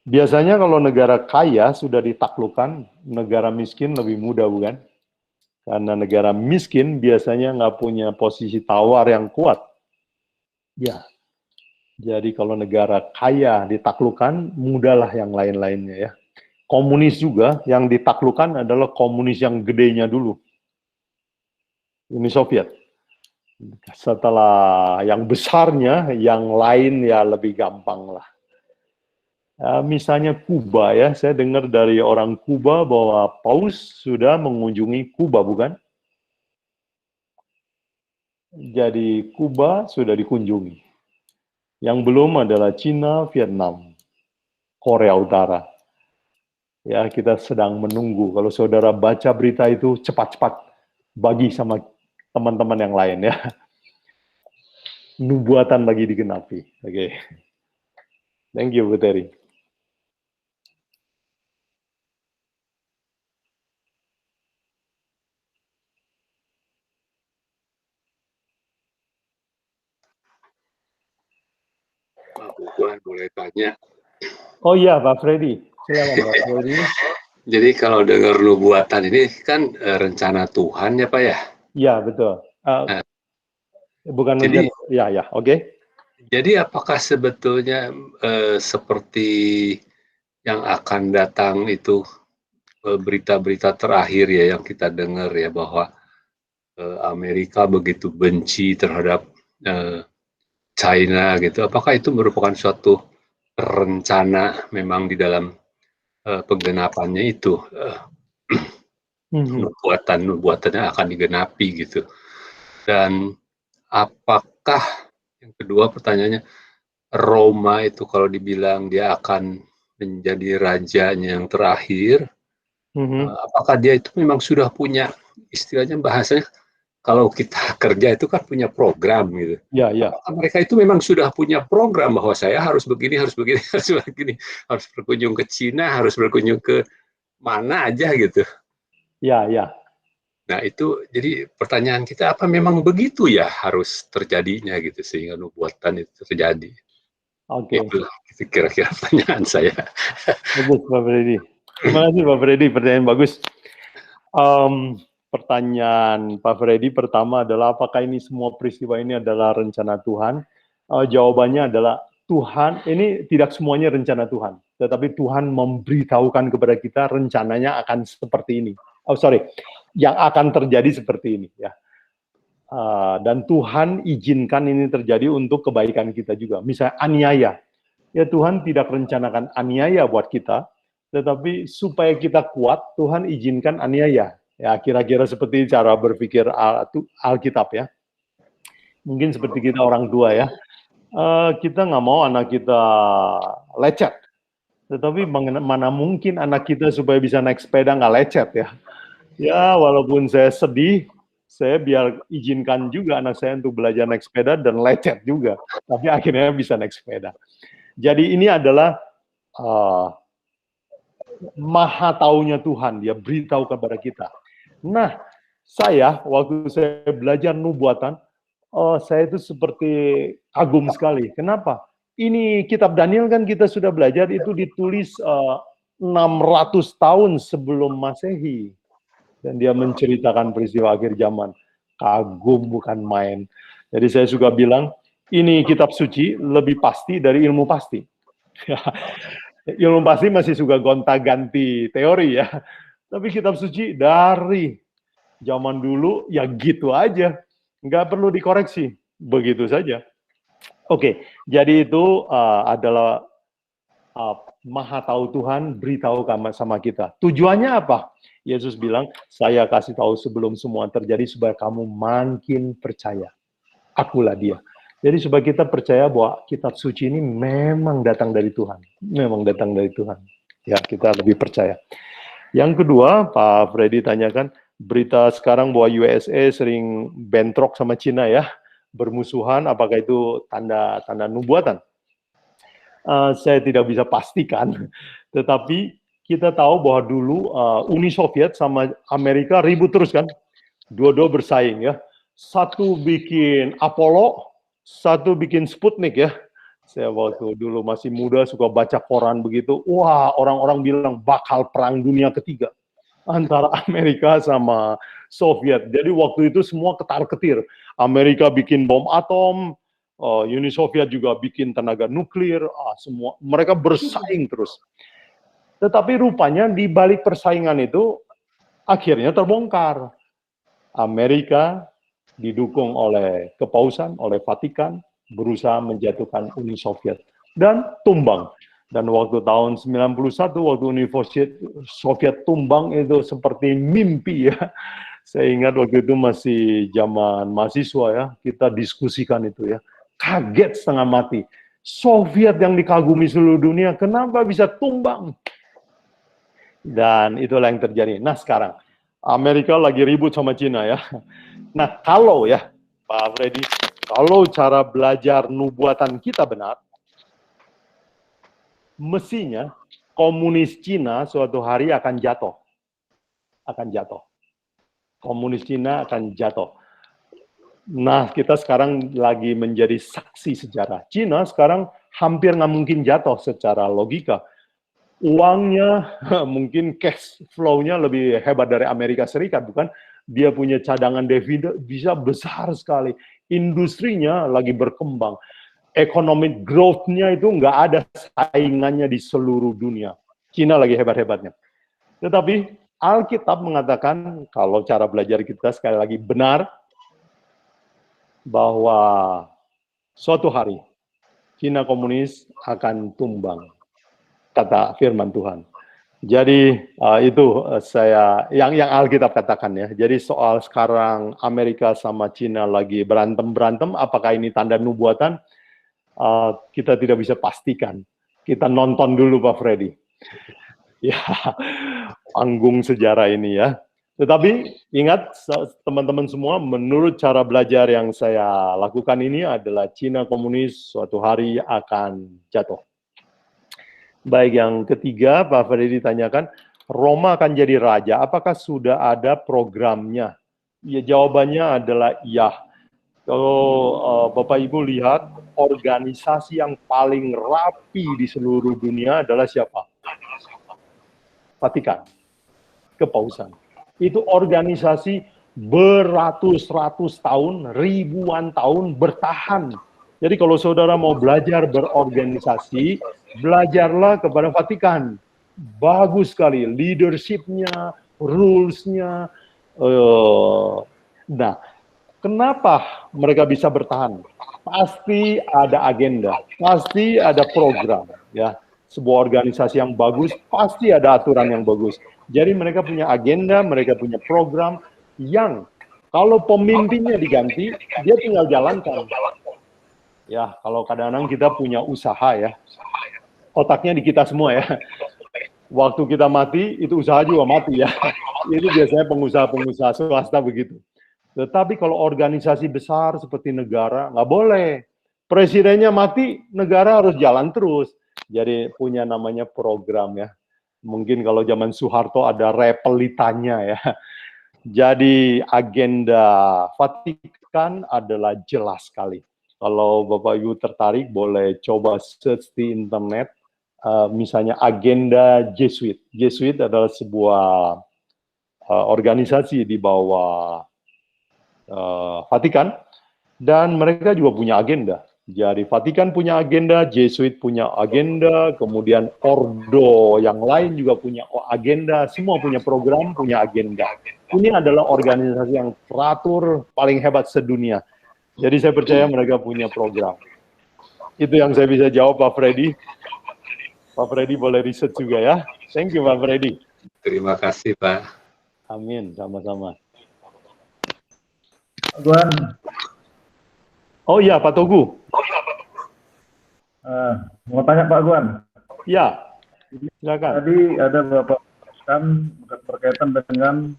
S1: biasanya kalau negara kaya sudah ditaklukkan, negara miskin lebih mudah, bukan? Karena negara miskin biasanya nggak punya posisi tawar yang kuat. Ya, jadi kalau negara kaya ditaklukkan, mudahlah yang lain-lainnya ya. Komunis juga yang ditaklukkan adalah komunis yang gedenya dulu. Uni Soviet. Setelah yang besarnya, yang lain ya lebih gampang lah. Misalnya Kuba ya, saya dengar dari orang Kuba bahwa Paus sudah mengunjungi Kuba, bukan? Jadi Kuba sudah dikunjungi. Yang belum adalah Cina, Vietnam, Korea Utara. Ya, kita sedang menunggu. Kalau saudara baca berita itu cepat-cepat bagi sama teman-teman yang lain ya. Nubuatan lagi digenapi. Oke. Thank you, Bu Terry.
S2: Pak Bukuan boleh tanya.
S1: Oh iya, Pak Freddy. Silakan Pak Freddy.
S2: Jadi kalau dengar nubuatan ini kan rencana Tuhan ya Pak ya?
S1: Iya, betul.
S2: Nah,
S1: Bukan
S2: jadi,
S1: ya, oke.
S2: Jadi apakah sebetulnya seperti yang akan datang itu berita-berita terakhir ya yang kita dengar ya bahwa Amerika begitu benci terhadap China gitu. Apakah itu merupakan suatu rencana memang di dalam penggenapannya itu nubuatannya akan digenapi gitu. Dan apakah yang kedua pertanyaannya Roma itu kalau dibilang dia akan menjadi rajanya yang terakhir, apakah dia itu memang sudah punya istilahnya bahasanya kalau kita kerja itu kan punya program gitu.
S1: Ya, ya.
S2: Apakah mereka itu memang sudah punya program bahwa saya harus begini, harus begini, harus begini, harus berkunjung ke Cina, harus berkunjung ke mana aja gitu.
S1: Ya, ya.
S2: Nah itu jadi pertanyaan kita apa memang begitu ya harus terjadinya gitu sehingga nubuatan itu terjadi.
S1: Oke.
S2: Itu kira-kira pertanyaan saya.
S1: Bagus Pak Freddy. Terima kasih Pak Freddy, pertanyaan bagus. Pertanyaan Pak Freddy pertama adalah apakah ini semua peristiwa ini adalah rencana Tuhan? Jawabannya adalah Tuhan, ini tidak semuanya rencana Tuhan, tetapi Tuhan memberitahukan kepada kita rencananya akan seperti ini. Yang akan terjadi seperti ini ya. Dan Tuhan izinkan ini terjadi untuk kebaikan kita juga. Misalnya aniaya, ya Tuhan tidak rencanakan aniaya buat kita, tetapi supaya kita kuat, Tuhan izinkan aniaya. Ya, kira-kira seperti cara berpikir Alkitab ya. Mungkin seperti kita orang tua ya. Kita nggak mau anak kita lecet. Tetapi mana mungkin anak kita supaya bisa naik sepeda nggak lecet ya. Ya, walaupun saya sedih, saya biar izinkan juga anak saya untuk belajar naik sepeda dan lecet juga. Tapi akhirnya bisa naik sepeda. Jadi ini adalah maha taunya Tuhan, dia beritahu kepada kita. Nah, saya waktu saya belajar nubuatan, saya itu seperti kagum sekali. Kenapa? Ini kitab Daniel kan kita sudah belajar itu ditulis 600 tahun sebelum Masehi. Dan dia menceritakan peristiwa akhir zaman. Kagum bukan main. Jadi saya suka bilang, ini kitab suci lebih pasti dari ilmu pasti. Ilmu pasti masih suka gonta-ganti teori ya. Tapi kitab suci dari zaman dulu ya gitu aja. Nggak perlu dikoreksi. Begitu saja. Oke, jadi itu adalah Maha tahu Tuhan beritahu sama kita. Tujuannya apa? Yesus bilang, saya kasih tahu sebelum semua terjadi supaya kamu makin percaya. Akulah dia. Jadi supaya kita percaya bahwa kitab suci ini memang datang dari Tuhan. Memang datang dari Tuhan. Ya, kita lebih percaya. Yang kedua, Pak Freddy tanyakan, berita sekarang bahwa USA sering bentrok sama Cina ya. Bermusuhan, apakah itu tanda nubuatan? Saya tidak bisa pastikan, tetapi kita tahu bahwa dulu Uni Soviet sama Amerika ribut terus kan, dua-dua bersaing ya. Satu bikin Apollo, satu bikin Sputnik ya. Saya waktu dulu masih muda suka baca koran begitu, wah orang-orang bilang bakal perang dunia ketiga antara Amerika sama Soviet. Jadi waktu itu semua ketar-ketir. Amerika bikin bom atom, Uni Soviet juga bikin tenaga nuklir, semua mereka bersaing terus. Tetapi rupanya di balik persaingan itu akhirnya terbongkar. Amerika didukung oleh Kepausan, oleh Vatikan, berusaha menjatuhkan Uni Soviet dan tumbang. Dan waktu tahun 91 waktu Uni Soviet tumbang itu seperti mimpi ya. Saya ingat waktu itu masih zaman mahasiswa ya, kita diskusikan itu ya. Kaget setengah mati. Soviet yang dikagumi seluruh dunia, kenapa bisa tumbang? Dan itulah yang terjadi. Nah sekarang, Amerika lagi ribut sama Cina ya. Nah kalau ya, Pak Freddy, kalau cara belajar nubuatan kita benar, mestinya komunis Cina suatu hari akan jatuh. Akan jatuh. Komunis Cina akan jatuh. Nah, kita sekarang lagi menjadi saksi sejarah. Cina sekarang hampir nggak mungkin jatuh secara logika. Uangnya, mungkin cash flow-nya lebih hebat dari Amerika Serikat, bukan? Dia punya cadangan devisa bisa besar sekali. Industrinya lagi berkembang. Economic growth-nya itu nggak ada saingannya di seluruh dunia. Cina lagi hebat-hebatnya. Tetapi Alkitab mengatakan, kalau cara belajar kita sekali lagi benar, bahwa suatu hari Cina komunis akan tumbang, kata firman Tuhan. Jadi itu saya yang Alkitab katakan ya. Jadi soal sekarang Amerika sama Cina lagi berantem, apakah ini tanda nubuatan? Kita tidak bisa pastikan. Kita nonton dulu Pak Freddy. Ya, panggung sejarah ini ya. Tetapi ingat teman-teman semua, menurut cara belajar yang saya lakukan ini adalah Cina komunis suatu hari akan jatuh. Baik, yang ketiga, Pak Freddy ditanyakan, Roma akan jadi raja, apakah sudah ada programnya? Ya, jawabannya adalah iya. Kalau Bapak Ibu lihat, organisasi yang paling rapi di seluruh dunia adalah siapa? Vatikan, Kepausan. Itu organisasi beratus-ratus tahun, ribuan tahun bertahan. Jadi kalau saudara mau belajar berorganisasi, belajarlah kepada Vatikan. Bagus sekali, leadership-nya, rules-nya. Nah, kenapa mereka bisa bertahan? Pasti ada agenda, pasti ada program. Ya, sebuah organisasi yang bagus, pasti ada aturan yang bagus. Jadi mereka punya agenda, mereka punya program yang kalau pemimpinnya diganti, dia tinggal jalankan. Ya, kalau kadang-kadang kita punya usaha ya, otaknya di kita semua ya. Waktu kita mati, itu usaha juga mati ya. Itu biasanya pengusaha-pengusaha swasta begitu. Tetapi kalau organisasi besar seperti negara, nggak boleh. Presidennya mati, negara harus jalan terus. Jadi punya namanya program ya. Mungkin kalau zaman Soeharto ada repelitanya ya. Jadi agenda Vatikan adalah jelas sekali. Kalau Bapak Ibu tertarik boleh coba search di internet. Misalnya agenda Jesuit. Jesuit adalah sebuah organisasi di bawah Vatikan. Dan mereka juga punya agenda. Jadi Vatikan punya agenda, Jesuit punya agenda, kemudian Ordo yang lain juga punya agenda, semua punya program, punya agenda. Ini adalah organisasi yang teratur paling hebat sedunia. Jadi saya percaya mereka punya program. Itu yang saya bisa jawab, Pak Freddy. Pak Freddy boleh riset juga ya. Thank you, Pak Freddy.
S2: Terima kasih, Pak.
S1: Amin, sama-sama.
S5: Guan.
S1: Oh iya, Pak Togu.
S5: Mau tanya Pak Guan.
S1: Ya, silakan.
S5: Tadi ada beberapa kan berkaitan dengan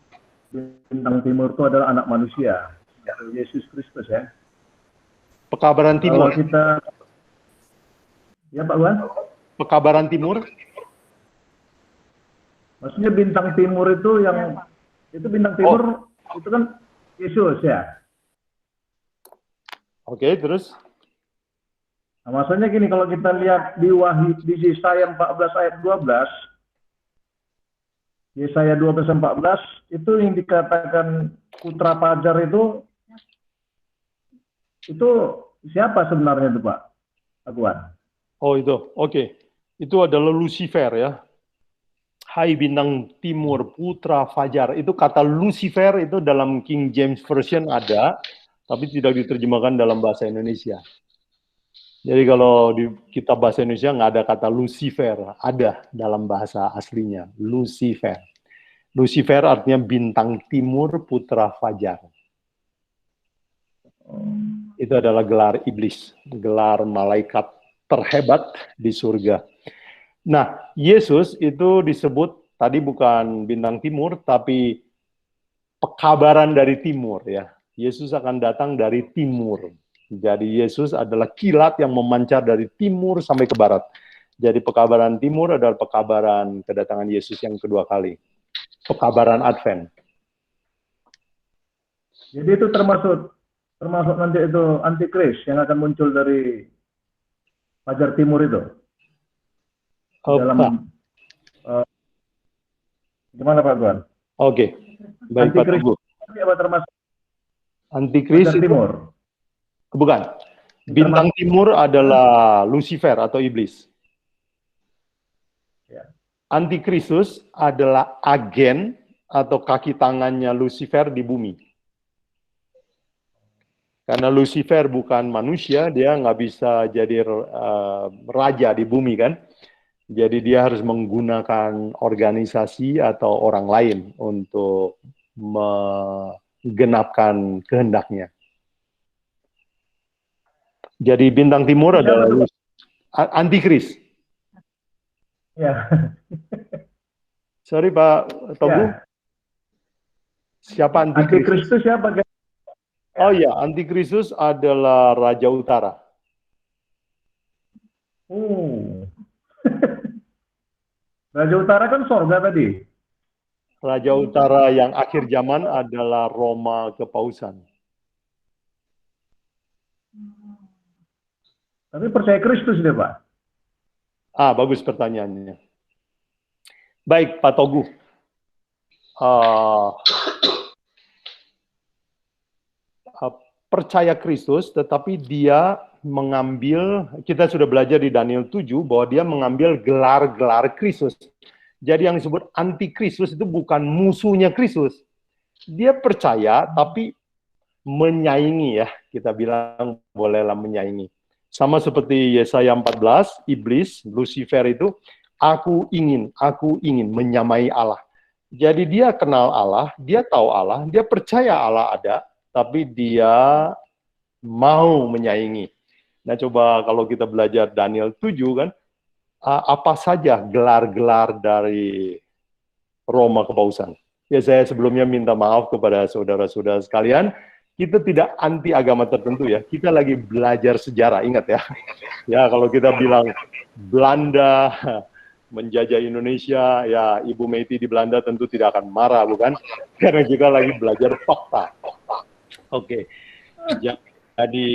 S5: bintang timur itu adalah anak manusia, yaitu Yesus Kristus ya.
S1: Pekabaran Timur.
S5: Kalau kita, ya Pak Guan.
S1: Pekabaran Timur.
S5: Maksudnya bintang timur itu yang itu bintang timur itu kan Yesus ya.
S1: Oke, terus?
S5: Nah, maksudnya gini, kalau kita lihat di Wahyu di Yesaya 14 ayat 12, Yesaya 12-14 itu yang dikatakan putra fajar itu siapa sebenarnya itu Pak Aguan?
S1: Oh itu, oke. Itu adalah Lucifer ya. Hai bintang timur, putra fajar. Itu kata Lucifer itu dalam King James Version ada, tapi tidak diterjemahkan dalam bahasa Indonesia. Jadi kalau di kitab bahasa Indonesia nggak ada kata Lucifer, ada dalam bahasa aslinya, Lucifer. Lucifer artinya bintang timur, putra fajar. Itu adalah gelar iblis, gelar malaikat terhebat di surga. Nah, Yesus itu disebut tadi bukan bintang timur, tapi pekabaran dari timur ya. Yesus akan datang dari timur. Jadi Yesus adalah kilat yang memancar dari timur sampai ke barat. Jadi pekabaran timur adalah pekabaran kedatangan Yesus yang kedua kali. Pekabaran Advent.
S5: Jadi itu termasuk nanti itu antikris yang akan muncul dari fajar timur itu. Dalam gimana Pak Guan?
S1: Oke, baik Pak Teguh.
S5: Apa termasuk
S1: Antikris itu
S5: timur?
S1: Bukan. Bintang timur adalah Lucifer atau iblis.
S5: Ya.
S1: Antikristus adalah agen atau kaki tangannya Lucifer di bumi. Karena Lucifer bukan manusia, dia nggak bisa jadi raja di bumi kan. Jadi dia harus menggunakan organisasi atau orang lain untuk menggenapkan kehendaknya. Jadi bintang timur adalah antikris.
S5: Ya.
S1: Sorry Pak Togu.
S5: Ya.
S1: Siapa antikris?
S5: Antikris itu siapa?
S1: Oh iya, antikristus adalah Raja Utara.
S5: Raja Utara kan sorga tadi.
S1: Raja Utara yang akhir zaman adalah Roma Kepausan.
S5: Tapi percaya Kristus dia, Pak.
S1: Bagus pertanyaannya. Baik, Pak Togu. Percaya Kristus, tetapi dia mengambil, kita sudah belajar di Daniel 7, bahwa dia mengambil gelar-gelar Kristus. Jadi yang disebut anti-Kristus itu bukan musuhnya Kristus. Dia percaya, tapi menyaingi ya, kita bilang bolehlah menyaingi. Sama seperti Yesaya 14, iblis, Lucifer itu, aku ingin menyamai Allah. Jadi dia kenal Allah, dia tahu Allah, dia percaya Allah ada, tapi dia mau menyaingi. Nah coba kalau kita belajar Daniel 7 kan, apa saja gelar-gelar dari Roma Kepausan. Ya saya sebelumnya minta maaf kepada saudara-saudara sekalian, kita tidak anti agama tertentu ya, kita lagi belajar sejarah, ingat ya. Ya kalau kita bilang Belanda menjajah Indonesia, ya Ibu Meti di Belanda tentu tidak akan marah, bukan? Karena kita lagi belajar fakta. Oke, jadi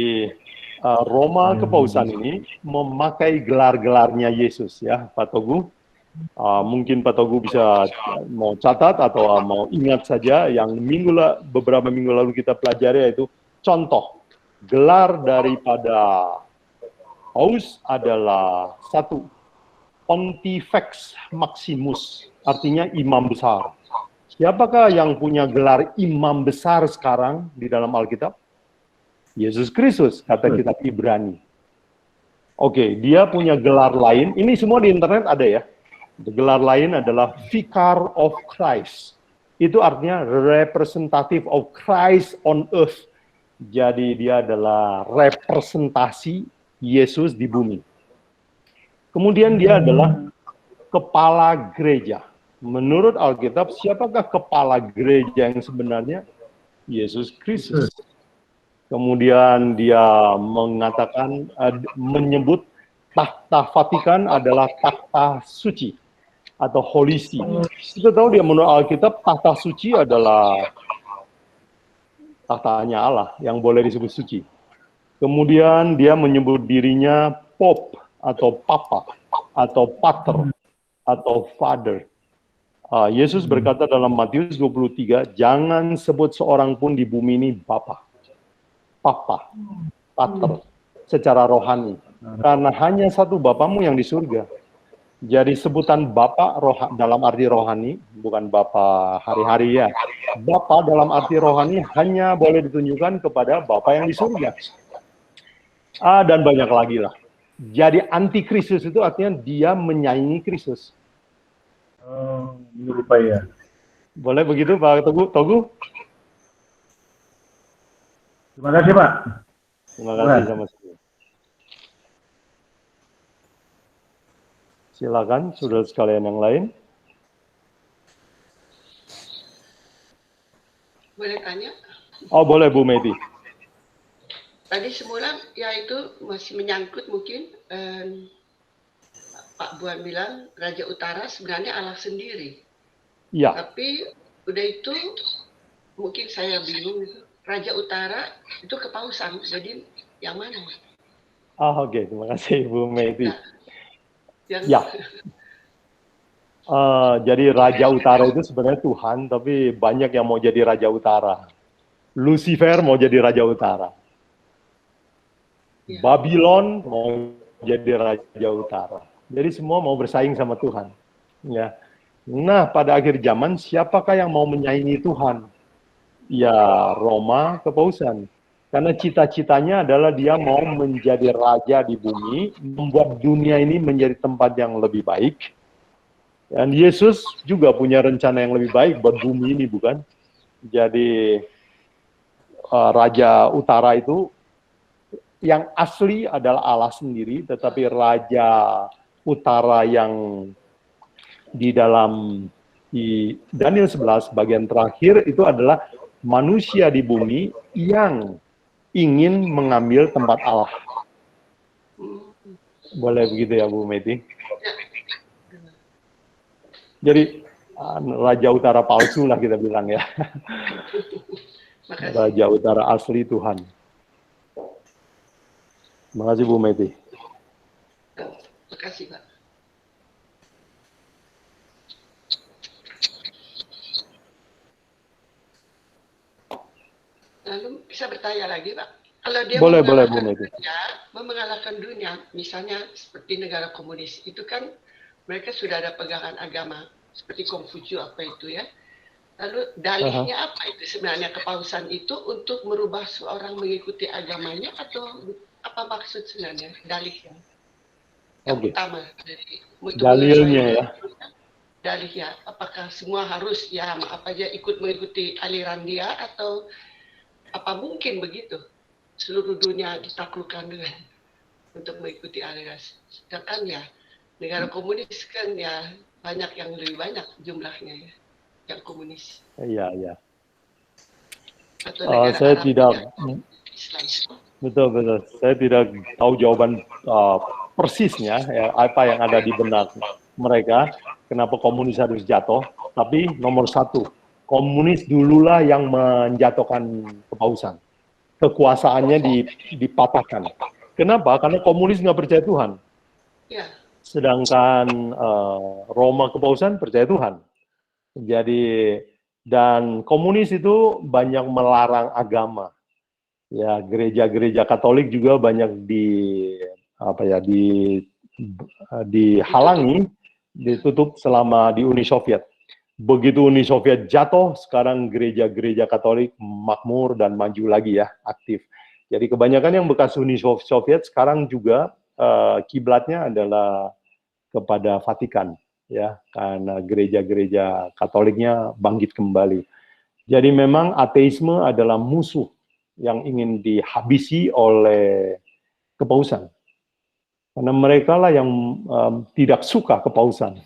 S1: Roma Kepausan ini memakai gelar-gelarnya Yesus ya, Pak Togu. Mungkin Pak Togu bisa mau catat atau mau ingat saja yang beberapa minggu lalu kita pelajari, yaitu contoh gelar daripada Paus adalah satu, Pontifex Maximus, artinya imam besar. Siapakah yang punya gelar imam besar sekarang di dalam Alkitab? Yesus Kristus, kata kitab Ibrani. Oke, dia punya gelar lain. Ini semua di internet ada ya. Gelar lain adalah Vicar of Christ. Itu artinya representative of Christ on earth. Jadi dia adalah representasi Yesus di bumi. Kemudian dia adalah kepala gereja. Menurut Alkitab, siapakah kepala gereja yang sebenarnya? Yesus Kristus. Kemudian dia mengatakan, menyebut takhta Vatikan adalah takhta suci atau Holy See. Kita tahu dia menurut Alkitab takhta suci adalah tahtanya Allah yang boleh disebut suci. Kemudian dia menyebut dirinya Pope atau Papa atau Pater atau Father. Yesus berkata dalam Matius 23, jangan sebut seorang pun di bumi ini Bapa, Papa, Pater, secara rohani. Karena hanya satu Bapamu yang di surga. Jadi sebutan Bapa dalam arti rohani, bukan Bapa hari-hari ya. Bapa dalam arti rohani hanya boleh ditunjukkan kepada Bapa yang di surga. Dan banyak lagi lah. Jadi anti-Kristus itu artinya dia menyaingi Kristus.
S5: Menyerupai ya.
S1: Boleh begitu Pak Togu?
S5: Terima kasih Pak.
S1: Terima kasih sama-sama. Silakan, saudara sekalian yang lain.
S6: Boleh tanya?
S1: Oh, boleh Bu Medi.
S6: Tadi semula ya itu masih menyangkut mungkin Pak Buan bilang Raja Utara sebenarnya Allah sendiri.
S1: Iya.
S6: Tapi udah itu mungkin saya bingung itu. Raja Utara itu kepausan, jadi yang mana?
S1: Oke, terima kasih Bu Medi.
S6: Nah,
S1: ya. Jadi Raja Utara itu sebenarnya Tuhan, tapi banyak yang mau jadi Raja Utara. Lucifer mau jadi Raja Utara.
S6: Ya.
S1: Babylon mau jadi Raja Utara. Jadi semua mau bersaing sama Tuhan. Ya. Nah, pada akhir zaman siapakah yang mau menyaingi Tuhan? Ya, Roma Kepausan. Karena cita-citanya adalah dia mau menjadi raja di bumi, membuat dunia ini menjadi tempat yang lebih baik. Dan Yesus juga punya rencana yang lebih baik buat bumi ini, bukan? Jadi Raja Utara itu yang asli adalah Allah sendiri, tetapi Raja Utara yang di dalam di Daniel 11 bagian terakhir itu adalah manusia di bumi yang ingin mengambil tempat Allah. Boleh begitu ya Bu Medi? Jadi Raja Utara palsu lah kita bilang ya. Raja Utara asli Tuhan. Terima kasih Bu Medi.
S6: Terima kasih Pak. Lalu bisa bertanya lagi Pak, kalau dia
S1: boleh Bu Medi.
S6: Mengalahkan dunia, misalnya seperti negara komunis, itu kan mereka sudah ada pegangan agama, seperti Konghucu apa itu ya. Lalu dalihnya apa itu sebenarnya kepausan itu untuk merubah seorang mengikuti agamanya atau apa maksud sebenarnya dalihnya? Yang utama dari
S1: dalilnya ya.
S6: Dalihnya, apakah semua harus ya apa aja ikut mengikuti aliran dia atau apa mungkin begitu seluruh dunia ditaklukkan dengan untuk mengikuti aliran? Sedangkan ya negara komunis kan ya banyak yang lebih banyak jumlahnya ya yang komunis.
S1: Iya.
S6: Atau negara
S1: saya
S6: Arab
S1: tidak
S6: Islam.
S1: Betul. Saya tidak tahu jawaban persisnya ya, apa yang ada di benak mereka. Kenapa komunis harus jatuh? Tapi nomor satu, komunis dululah yang menjatuhkan kepausan. Kekuasaannya dipatahkan. Kenapa? Karena komunis nggak percaya Tuhan.
S6: Ya.
S1: Sedangkan Roma Kepausan percaya Tuhan. Jadi, dan komunis itu banyak melarang agama. Ya, gereja-gereja Katolik juga banyak dihalangi, ditutup selama di Uni Soviet. Begitu Uni Soviet jatuh, sekarang gereja-gereja Katolik makmur dan maju lagi ya, aktif. Jadi kebanyakan yang bekas Uni Soviet sekarang juga kiblatnya adalah kepada Vatikan, ya, karena gereja-gereja Katoliknya bangkit kembali. Jadi memang ateisme adalah musuh yang ingin dihabisi oleh kepausan. Karena mereka lah yang tidak suka kepausan.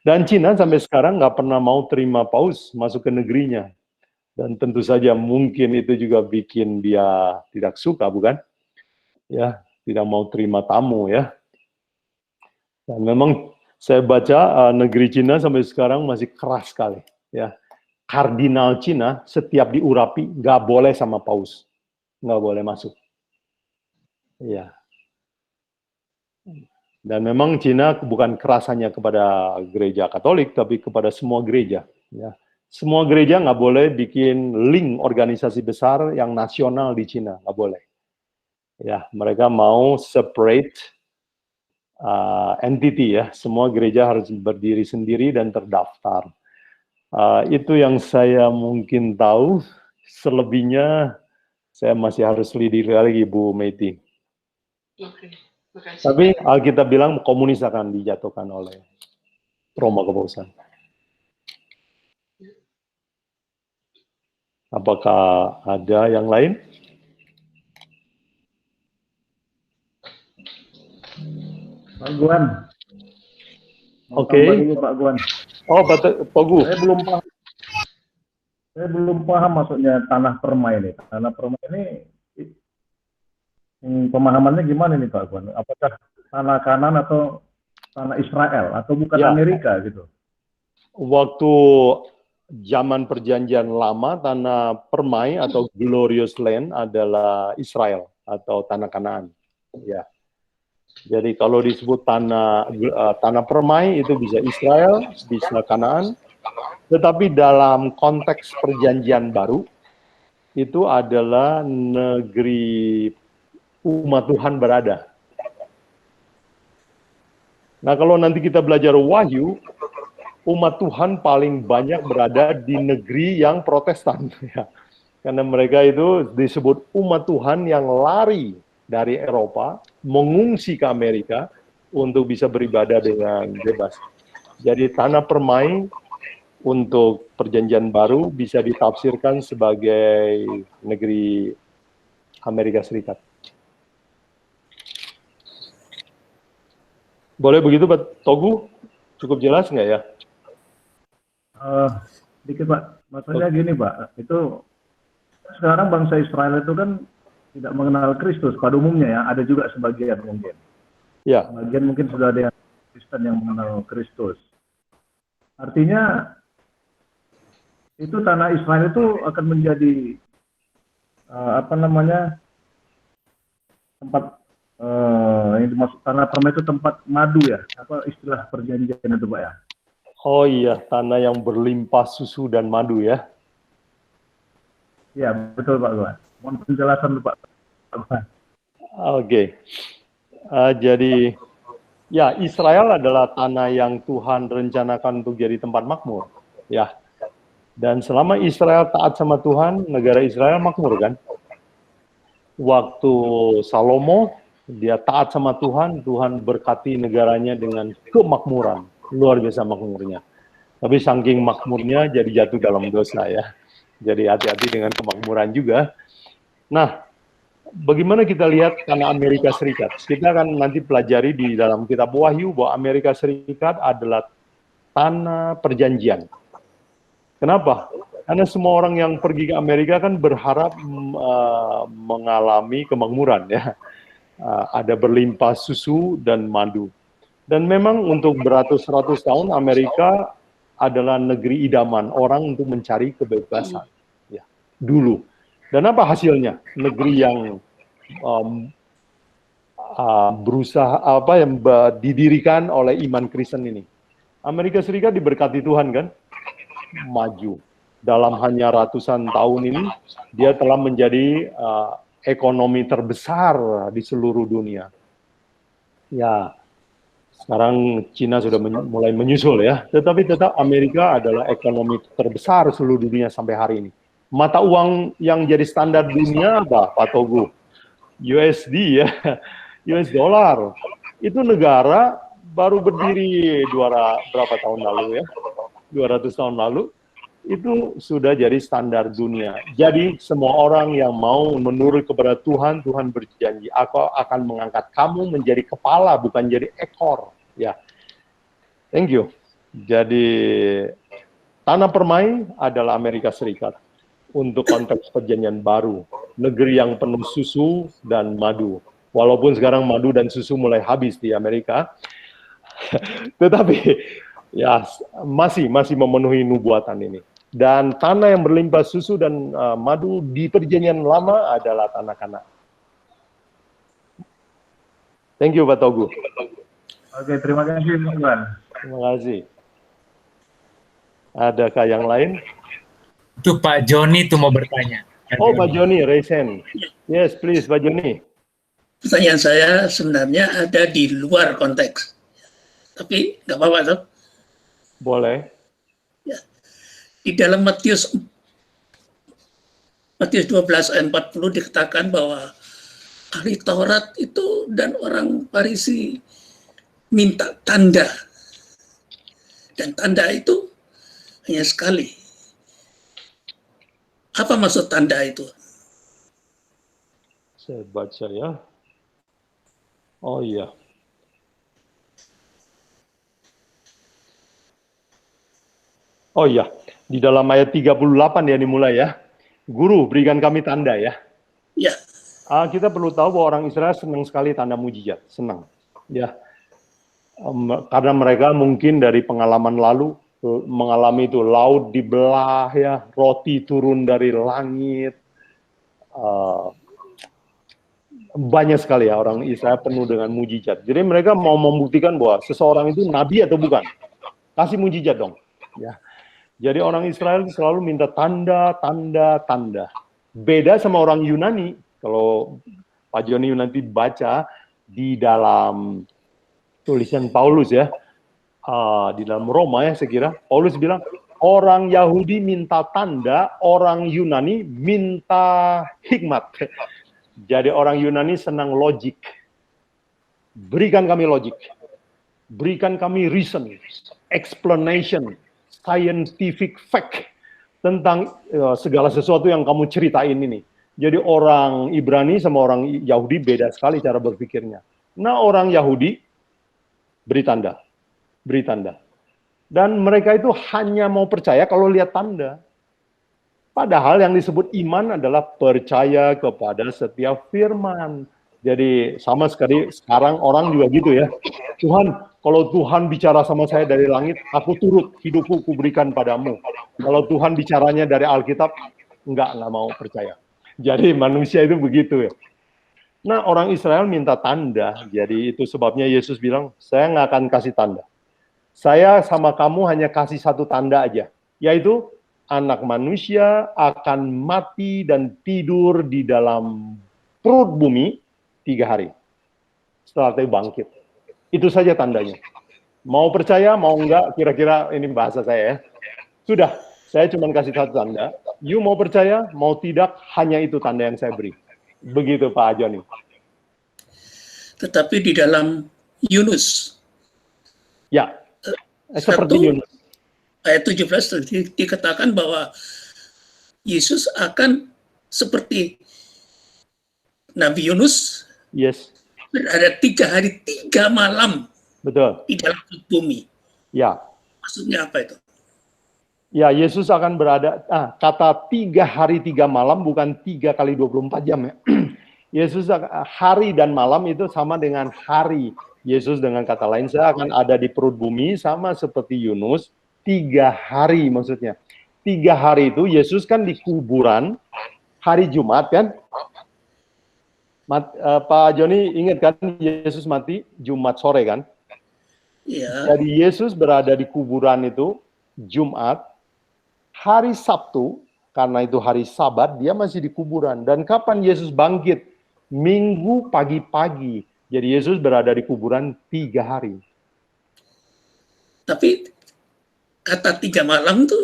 S1: Dan Cina sampai sekarang nggak pernah mau terima paus masuk ke negerinya. Dan tentu saja mungkin itu juga bikin dia tidak suka, bukan? Ya, tidak mau terima tamu ya. Dan memang saya baca negeri Cina sampai sekarang masih keras sekali. Ya, kardinal Cina setiap diurapi nggak boleh sama paus, nggak boleh masuk. Ya. Dan memang Cina bukan keras hanya kepada gereja Katolik, tapi kepada semua gereja. Ya. Semua gereja nggak boleh bikin link organisasi besar yang nasional di Cina, nggak boleh. Ya, mereka mau separate entity ya. Semua gereja harus berdiri sendiri dan terdaftar. Itu yang saya mungkin tahu. Selebihnya saya masih harus lidik lagi, Bu Meiti.
S6: Oke. Makasih.
S1: Tapi Alkitab bilang komunis akan dijatuhkan oleh Roma kepausan. Apakah ada yang lain?
S5: Pak Guan.
S1: Oke.
S5: Pak Guan.
S1: Oh, Pak Togu.
S5: Saya belum paham maksudnya tanah permai ini. Tanah permai ini pemahamannya gimana nih Pak Guan? Apakah tanah Kanan atau tanah Israel atau bukan
S1: Ya.
S5: Amerika gitu?
S1: Waktu zaman perjanjian lama, tanah permai atau glorious land adalah Israel atau tanah Kanaan. Ya. Jadi kalau disebut tanah permai itu bisa Israel, bisa Kanaan. Tetapi dalam konteks perjanjian baru itu adalah negeri umat Tuhan berada. Nah, kalau nanti kita belajar Wahyu, umat Tuhan paling banyak berada di negeri yang Protestan, ya. Karena mereka itu disebut umat Tuhan yang lari dari Eropa, mengungsi ke Amerika untuk bisa beribadah dengan bebas. Jadi tanah permai untuk perjanjian baru bisa ditafsirkan sebagai negeri Amerika Serikat. Boleh begitu, Pak Togu? Cukup jelas nggak ya?
S5: Dikit Pak, maksudnya gini Pak, itu sekarang bangsa Israel itu kan tidak mengenal Kristus pada umumnya ya, ada juga sebagian mungkin.
S1: Ya.
S5: Sebagian mungkin sudah ada yang Kristen yang mengenal Kristus. Artinya itu tanah Israel itu akan menjadi tempat yang dimaksud tanah permai itu tempat madu ya, apa istilah perjanjian itu Pak ya?
S1: Oh iya, tanah yang berlimpah susu dan madu ya.
S5: Iya betul Pak Guan. Mohon penjelasan Pak Guan.
S1: Oke. Jadi ya, Israel adalah tanah yang Tuhan rencanakan untuk jadi tempat makmur. Ya. Dan selama Israel taat sama Tuhan, negara Israel makmur kan. Waktu Salomo dia taat sama Tuhan, Tuhan berkati negaranya dengan kemakmuran, luar biasa makmurnya. Tapi saking makmurnya jadi jatuh dalam dosa ya. Jadi hati-hati dengan kemakmuran juga. Nah, bagaimana kita lihat tanah Amerika Serikat? Kita akan nanti pelajari di dalam kitab Wahyu bahwa Amerika Serikat adalah tanah perjanjian. Kenapa? Karena semua orang yang pergi ke Amerika kan berharap mengalami kemakmuran ya. Ada berlimpah susu dan madu. Dan memang untuk beratus-ratus tahun Amerika adalah negeri idaman orang untuk mencari kebebasan. Ya, dulu. Dan apa hasilnya? Negeri yang didirikan oleh iman Kristen ini. Amerika Serikat diberkati Tuhan kan? Maju. Dalam hanya ratusan tahun ini, dia telah menjadi ekonomi terbesar di seluruh dunia. Ya, sekarang Cina sudah mulai menyusul ya. Tetapi tetap Amerika adalah ekonomi terbesar seluruh dunia sampai hari ini. Mata uang yang jadi standar dunia apa, Pak Togu? USD ya, US dollar. Itu negara baru berdiri berapa tahun lalu ya? 200 tahun lalu. Itu sudah jadi standar dunia. Jadi semua orang yang mau menurut kepada Tuhan, Tuhan berjanji, aku akan mengangkat kamu menjadi kepala, bukan jadi ekor. Ya, thank you. Jadi tanah permai adalah Amerika Serikat untuk konteks perjanjian baru, negeri yang penuh susu dan madu. Walaupun sekarang madu dan susu mulai habis di Amerika, tetapi ya masih memenuhi nubuatan ini. Dan tanah yang berlimpah susu dan madu di perjanjian lama adalah tanah Kanaan. Thank you, Pak Togu.
S5: Oke, terima kasih, Tuan.
S1: Terima kasih. Adakah yang lain?
S4: Itu Pak Joni tuh mau bertanya.
S1: Oh, Pak Joni, raise hand. Yes, please, Pak Joni.
S7: Pertanyaan saya sebenarnya ada di luar konteks. Tapi nggak apa-apa, toh?
S1: Boleh.
S7: Ya. Di dalam Matius 12 ayat 40 dikatakan bahwa ahli Taurat itu dan orang Farisi minta tanda. Dan tanda itu hanya sekali. Apa maksud tanda itu?
S1: Saya baca ya. Oh iya. Oh iya, di dalam ayat 38 ya dimulai ya. Guru, berikan kami tanda ya.
S7: Ya.
S1: Kita perlu tahu bahwa orang Israel senang sekali tanda mujizat, senang. Ya. Karena mereka mungkin dari pengalaman lalu mengalami itu, laut dibelah ya, roti turun dari langit. Banyak sekali ya orang Israel penuh dengan mujizat. Jadi mereka mau membuktikan bahwa seseorang itu nabi atau bukan. Kasih mujizat dong. Ya. Jadi orang Israel selalu minta tanda, tanda, tanda. Beda sama orang Yunani. Kalau Pak Joni nanti baca di dalam tulisan Paulus ya, di dalam Roma ya saya kira, Paulus bilang, orang Yahudi minta tanda, orang Yunani minta hikmat. Jadi orang Yunani senang logik. Berikan kami logik. Berikan kami reason, explanation, scientific fact tentang segala sesuatu yang kamu ceritain ini. Jadi orang Ibrani sama orang Yahudi beda sekali cara berpikirnya. Nah orang Yahudi beri tanda. Dan mereka itu hanya mau percaya kalau lihat tanda. Padahal yang disebut iman adalah percaya kepada setiap firman. Jadi sama sekali sekarang orang juga gitu ya. Tuhan, kalau Tuhan bicara sama saya dari langit, aku turut, hidupku kuberikan padamu. Kalau Tuhan bicaranya dari Alkitab, enggak mau percaya. Jadi manusia itu begitu ya. Nah orang Israel minta tanda, jadi itu sebabnya Yesus bilang, saya nggak akan kasih tanda. Saya sama kamu hanya kasih satu tanda aja, yaitu anak manusia akan mati dan tidur di dalam perut bumi 3 hari. Setelah itu bangkit. Itu saja tandanya. Mau percaya, mau enggak, kira-kira ini bahasa saya ya. Sudah, saya cuma kasih satu tanda. You mau percaya, mau tidak, hanya itu tanda yang saya beri. Begitu Pak Joni.
S7: Tetapi di dalam Yunus.
S1: Ya, seperti Yunus.
S7: Ayat 17 dikatakan bahwa Yesus akan seperti Nabi Yunus.
S1: Yes.
S7: Berada 3 hari 3 malam.
S1: Betul.
S7: Di dalam bumi.
S1: Ya.
S7: Maksudnya apa itu?
S1: Ya, Yesus akan berada, kata 3 hari 3 malam bukan 3 kali 24 jam ya. Yesus hari dan malam itu sama dengan hari. Yesus dengan kata lain, saya akan ada di perut bumi sama seperti Yunus, 3 hari maksudnya. 3 hari itu Yesus kan di kuburan hari Jumat kan. Pak Joni ingat kan Yesus mati Jumat sore kan?
S7: Iya.
S1: Jadi Yesus berada di kuburan itu Jumat, hari Sabtu, karena itu hari Sabat, dia masih di kuburan. Dan kapan Yesus bangkit? Minggu pagi-pagi. Jadi Yesus berada di kuburan 3 hari.
S7: Tapi kata 3 malam itu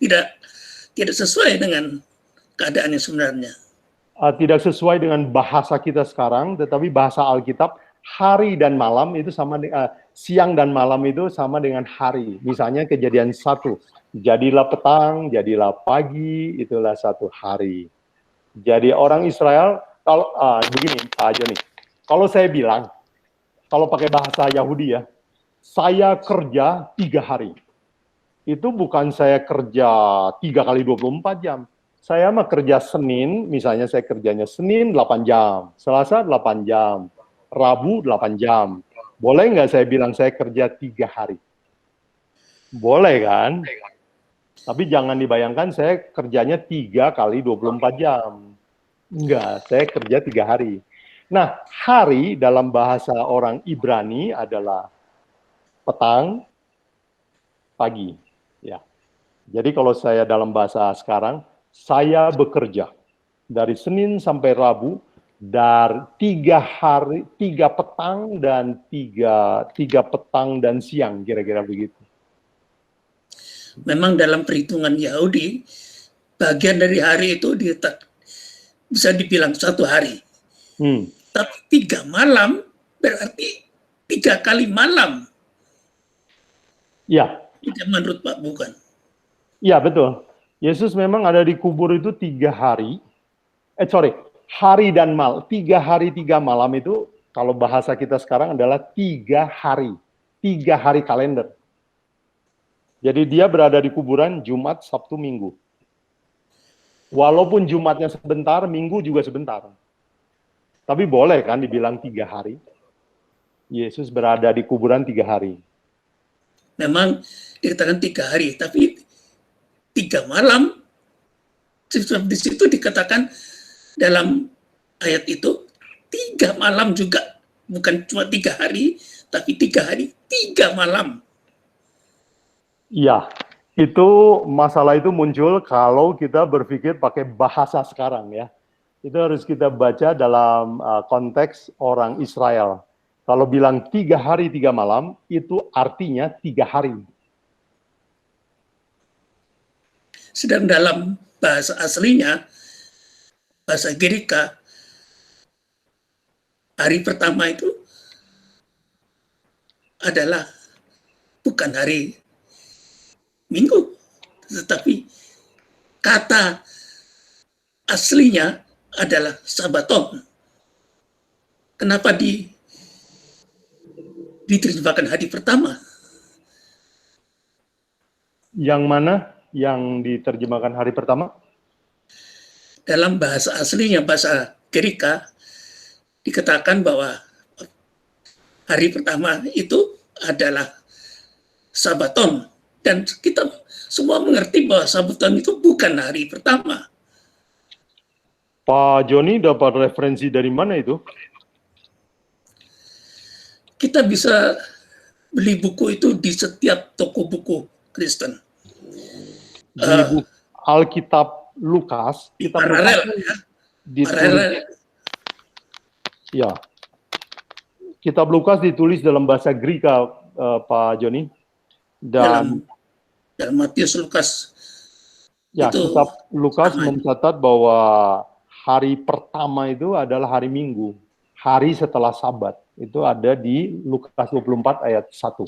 S7: tidak sesuai dengan keadaan yang sebenarnya.
S1: Tidak sesuai dengan bahasa kita sekarang, tetapi bahasa Alkitab, hari dan malam itu sama, siang dan malam itu sama dengan hari. Misalnya Kejadian 1, jadilah petang, jadilah pagi, itulah 1 hari. Jadi orang Israel, kalau begini Pak Joni, kalau saya bilang, kalau pakai bahasa Yahudi ya, saya kerja 3 hari. Itu bukan saya kerja 3 kali 24 jam. Saya mah kerja Senin, misalnya saya kerjanya Senin 8 jam, Selasa 8 jam, Rabu 8 jam. Boleh nggak saya bilang saya kerja 3 hari? Boleh kan? Tapi jangan dibayangkan saya kerjanya 3 kali 24 jam. Enggak, saya kerja 3 hari. Nah, hari dalam bahasa orang Ibrani adalah petang, pagi. Ya. Jadi kalau saya dalam bahasa sekarang, saya bekerja dari Senin sampai Rabu, dari 3 hari, 3 petang dan 3 petang dan siang, kira-kira begitu.
S7: Memang dalam perhitungan Yahudi, bagian dari hari itu bisa dibilang 1 hari. Tapi 3 malam berarti 3 kali malam.
S1: Ya.
S7: Tidak menurut Pak, bukan?
S1: Ya, betul. Yesus memang ada di kubur itu 3 hari. Hari dan malam. 3 hari 3 malam itu, kalau bahasa kita sekarang adalah 3 hari. 3 hari kalender. Jadi dia berada di kuburan Jumat, Sabtu, Minggu. Walaupun Jumatnya sebentar, Minggu juga sebentar. Tapi boleh kan dibilang 3 hari. Yesus berada di kuburan 3 hari.
S7: Memang dikatakan 3 hari, tapi 3 malam. Di situ dikatakan dalam ayat itu 3 malam juga, bukan cuma 3 hari, tapi 3 hari 3 malam.
S1: Iya, itu masalah itu muncul kalau kita berpikir pakai bahasa sekarang ya. Itu harus kita baca dalam konteks orang Israel. Kalau bilang 3 hari 3 malam, itu artinya 3 hari.
S7: Sedang dalam bahasa aslinya, bahasa Girika, hari pertama itu adalah bukan hari Minggu, tetapi kata aslinya adalah Sabaton. Kenapa diterjemahkan hari pertama?
S1: Yang mana yang diterjemahkan hari pertama?
S7: Dalam bahasa aslinya, bahasa Girika, dikatakan bahwa hari pertama itu adalah Sabaton. Dan kita semua mengerti bahwa Sabaton itu bukan hari pertama.
S1: Pak Joni dapat referensi dari mana itu?
S7: Kita bisa beli buku itu di setiap toko buku Kristen.
S1: Di buku Alkitab Lukas, kitab
S7: Paralel,
S1: Lukas
S7: ya.
S1: ditulis, ya. Kitab Lukas ditulis dalam bahasa Greka, Pak Joni. Dan
S7: dalam Matius, Lukas.
S1: Ya,
S7: itu
S1: kitab Lukas mencatat bahwa hari pertama itu adalah hari Minggu. Hari setelah Sabat. Itu ada di Lukas 24 ayat 1.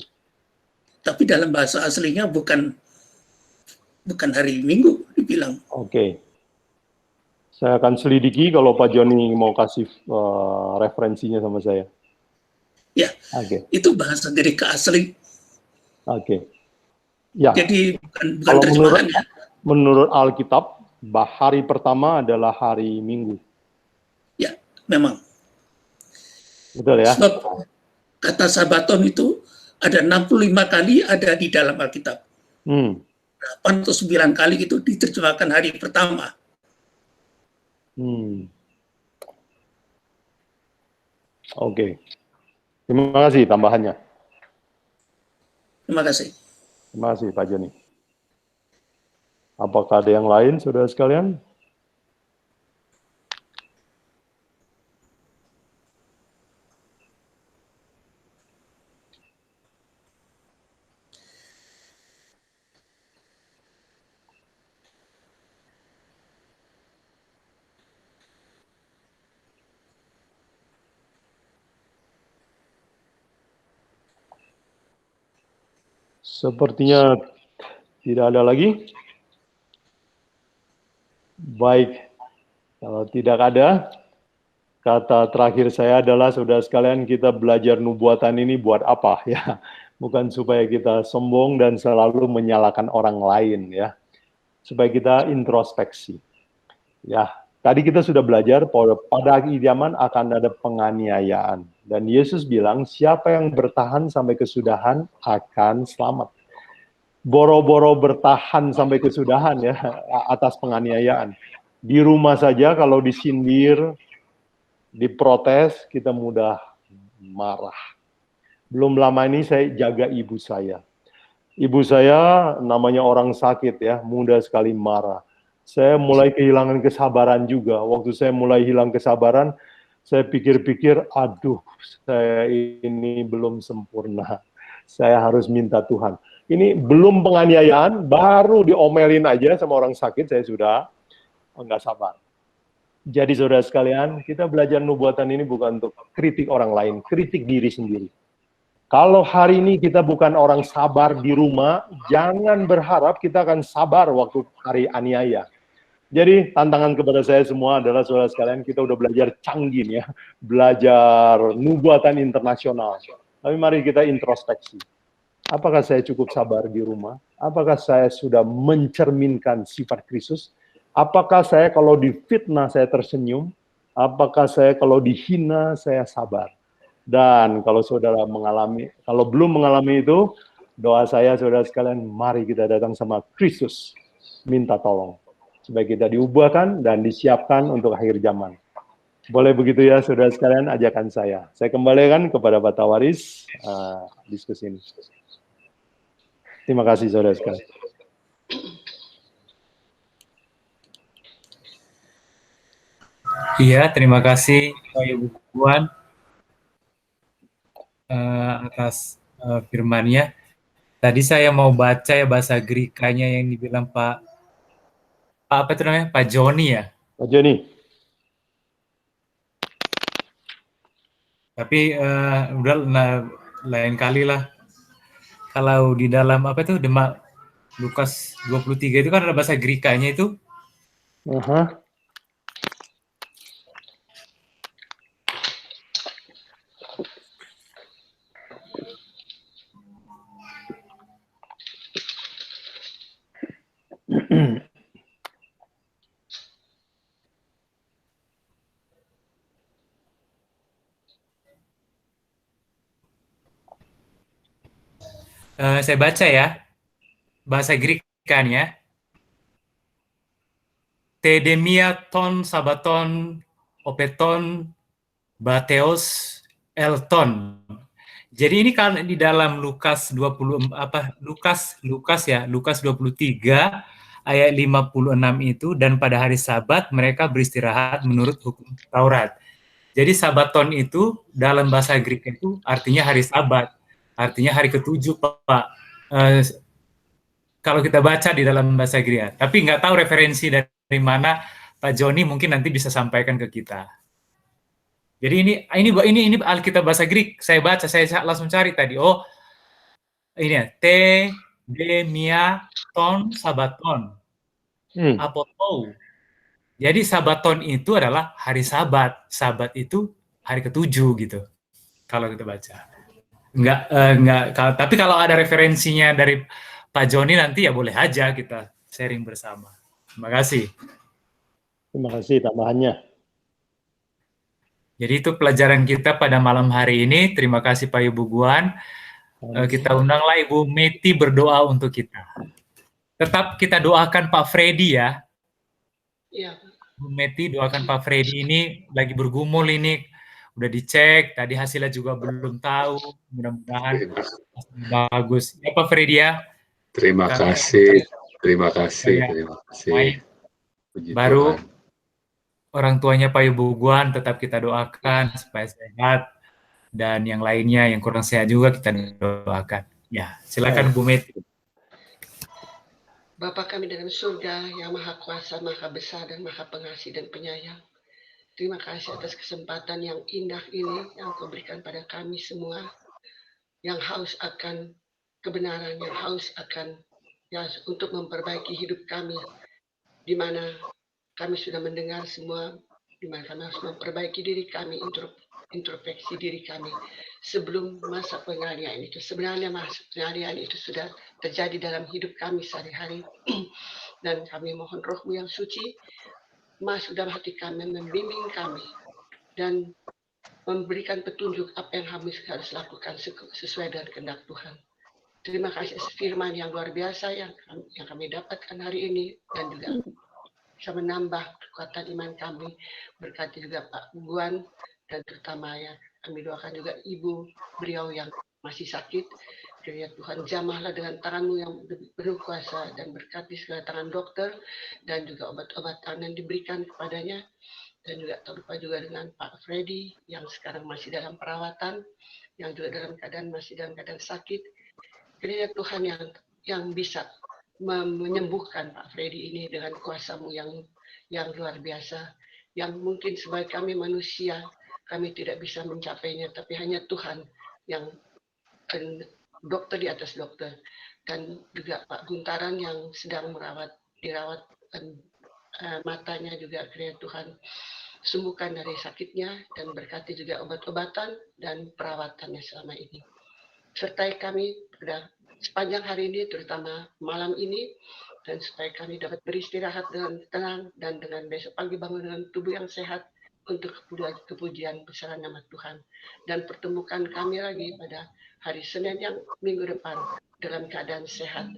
S7: Tapi dalam bahasa aslinya bukan hari Minggu dibilang.
S1: Oke. Saya akan selidiki kalau Pak Joni mau kasih referensinya sama saya.
S7: Ya, itu bahasa Greka asli.
S1: Oke. Ya.
S7: Jadi bukan
S1: kalau
S7: terjemahan ya.
S1: Menurut Alkitab, hari pertama adalah hari Minggu.
S7: Ya, memang.
S1: Betul ya?
S7: Sebab kata Sabaton itu ada 65 kali ada di dalam Alkitab. 8 atau 9 kali itu diterjemahkan hari pertama.
S1: Oke. Terima kasih tambahannya.
S7: Terima kasih.
S1: Terima kasih Pak Joni. Apakah ada yang lain, saudara sekalian? Sepertinya tidak ada lagi. Baik, kalau tidak ada, kata terakhir saya adalah, saudara sekalian, kita belajar nubuatan ini buat apa ya? Bukan supaya kita sombong dan selalu menyalahkan orang lain ya. Supaya kita introspeksi. Ya, tadi kita sudah belajar bahwa pada akhir zaman akan ada penganiayaan. Dan Yesus bilang, siapa yang bertahan sampai kesudahan akan selamat. Boro-boro bertahan sampai kesudahan ya, atas penganiayaan. Di rumah saja kalau disindir, diprotes, kita mudah marah. Belum lama ini saya jaga ibu saya. Ibu saya namanya orang sakit ya, mudah sekali marah. Saya mulai kehilangan kesabaran juga. Waktu saya mulai hilang kesabaran, saya pikir-pikir, aduh, saya ini belum sempurna. Saya harus minta Tuhan. Ini belum penganiayaan, baru diomelin aja sama orang sakit, saya sudah nggak sabar. Jadi saudara sekalian, kita belajar nubuatan ini bukan untuk kritik orang lain, kritik diri sendiri. Kalau hari ini kita bukan orang sabar di rumah, jangan berharap kita akan sabar waktu hari aniaya. Jadi tantangan kepada saya semua adalah, saudara sekalian, kita udah belajar canggih ya, belajar nubuatan internasional. Tapi mari kita introspeksi. Apakah saya cukup sabar di rumah? Apakah saya sudah mencerminkan sifat Kristus? Apakah saya kalau difitnah saya tersenyum? Apakah saya kalau dihina saya sabar? Dan kalau saudara mengalami, kalau belum mengalami itu, doa saya saudara sekalian, mari kita datang sama Kristus, minta tolong, supaya kita diubahkan dan disiapkan untuk akhir zaman. Boleh begitu ya saudara sekalian, ajakan saya. Saya kembalikan kepada Pak Tawaris diskusi ini. Terima kasih saudara sekalian.
S4: Iya, terima kasih Pak Ibu Puan atas firman-Nya. Tadi saya mau baca ya bahasa Greek-nya yang dibilang Pak apa itu namanya? Pak Joni ya.
S1: Pak Joni.
S4: Tapi udah lain kali lah. Kalau di dalam apa itu Lukas 23 itu kan ada bahasa Greek-nya itu. Saya baca ya, bahasa Greek kan ya. Tedemia ton sabaton opeton bateos elton. Jadi ini kan di dalam Lukas 20 Lukas 23 ayat 56 itu, dan pada hari Sabat mereka beristirahat menurut hukum Taurat. Jadi sabaton itu dalam bahasa Greek itu artinya hari Sabat. Artinya hari ke-7, Pak. Kalau kita baca di dalam bahasa Greek. Tapi nggak tahu referensi dari mana Pak Joni, mungkin nanti bisa sampaikan ke kita. Jadi ini Alkitab bahasa Greek. Saya baca, saya langsung cari tadi. Oh, ini ya. Demia ton sabaton. Apotou. Jadi sabaton itu adalah hari Sabat. Sabat itu hari ke-7 gitu. Kalau kita baca. Tapi kalau ada referensinya dari Pak Joni nanti ya boleh aja kita sharing bersama. Terima kasih.
S1: Terima kasih tambahannya.
S4: Jadi itu pelajaran kita pada malam hari ini. Terima kasih Pak Ibu Guan. Kita undanglah Ibu Meti berdoa untuk kita. Tetap kita doakan Pak Freddy ya.
S6: Iya.
S4: Bu Meti doakan Pak Freddy ini lagi bergumul ini. Udah dicek, tadi hasilnya juga belum tahu. Mudah-mudahan bagus. Ya Pak Freddy ya.
S2: Terima kasih.
S4: Baru Tuhan. Orang tuanya Pak Ibu Guan tetap kita doakan supaya sehat, dan yang lainnya yang kurang sehat juga kita doakan. Ya, silakan Bu Meti.
S6: Bapa kami dalam surga yang maha kuasa, maha besar dan maha pengasih dan penyayang. Terima kasih atas kesempatan yang indah ini yang Kau berikan pada kami semua yang haus akan kebenaran yang haus akan ya untuk memperbaiki hidup kami, di mana kami sudah mendengar semua, di mana kami harus memperbaiki diri kami, introspeksi diri kami sebelum masa pengalihan itu. Sebenarnya masa pengalihan itu sudah terjadi dalam hidup kami sehari-hari, dan kami mohon Roh-Mu yang suci masuk dalam hati kami, membimbing kami, dan memberikan petunjuk apa yang kami harus lakukan sesuai dengan kehendak Tuhan. Terima kasih firman yang luar biasa yang kami dapatkan hari ini, dan juga bisa menambah kekuatan iman kami. Berkati juga Pak Buan, dan terutama ya kami doakan juga Ibu beliau yang masih sakit. Kiranya Tuhan jamahlah dengan tangan-Mu yang penuh kuasa, dan berkati segala tangan dokter dan juga obat-obatan yang diberikan kepadanya. Dan juga tak lupa juga dengan Pak Freddy yang sekarang masih dalam perawatan, yang juga masih dalam keadaan sakit. Kiranya Tuhan yang bisa menyembuhkan Pak Freddy ini dengan kuasa-Mu yang luar biasa, yang mungkin sebagai kami manusia kami tidak bisa mencapainya, tapi hanya Tuhan yang dokter di atas dokter. Dan juga Pak Buntaran yang sedang dirawat matanya juga, kiranya Tuhan sembuhkan dari sakitnya, dan berkati juga obat-obatan dan perawatannya selama ini. Sertai kami pada sepanjang hari ini, terutama malam ini, dan supaya kami dapat beristirahat dengan tenang, dan dengan besok pagi bangun dengan tubuh yang sehat untuk kepujian besar nama Tuhan. Dan pertemukan kami lagi pada hari Senin yang minggu depan dalam keadaan sehat.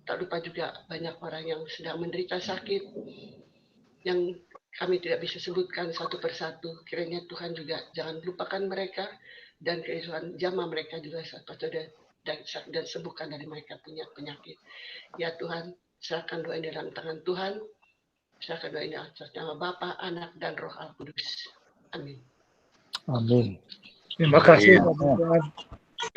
S6: Tak lupa juga banyak orang yang sedang menderita sakit, yang kami tidak bisa sebutkan satu persatu. Kiranya Tuhan juga jangan lupakan mereka, dan Tuhan jamah mereka juga dan sembuhkan dari mereka punya penyakit. Ya Tuhan, serahkan doa ini dalam tangan Tuhan. Serahkan doa ini atas nama Bapa, Anak, dan Roh Al Kudus. Amin.
S1: Amin.
S5: Terima kasih
S2: Iya.
S5: Pak Buan.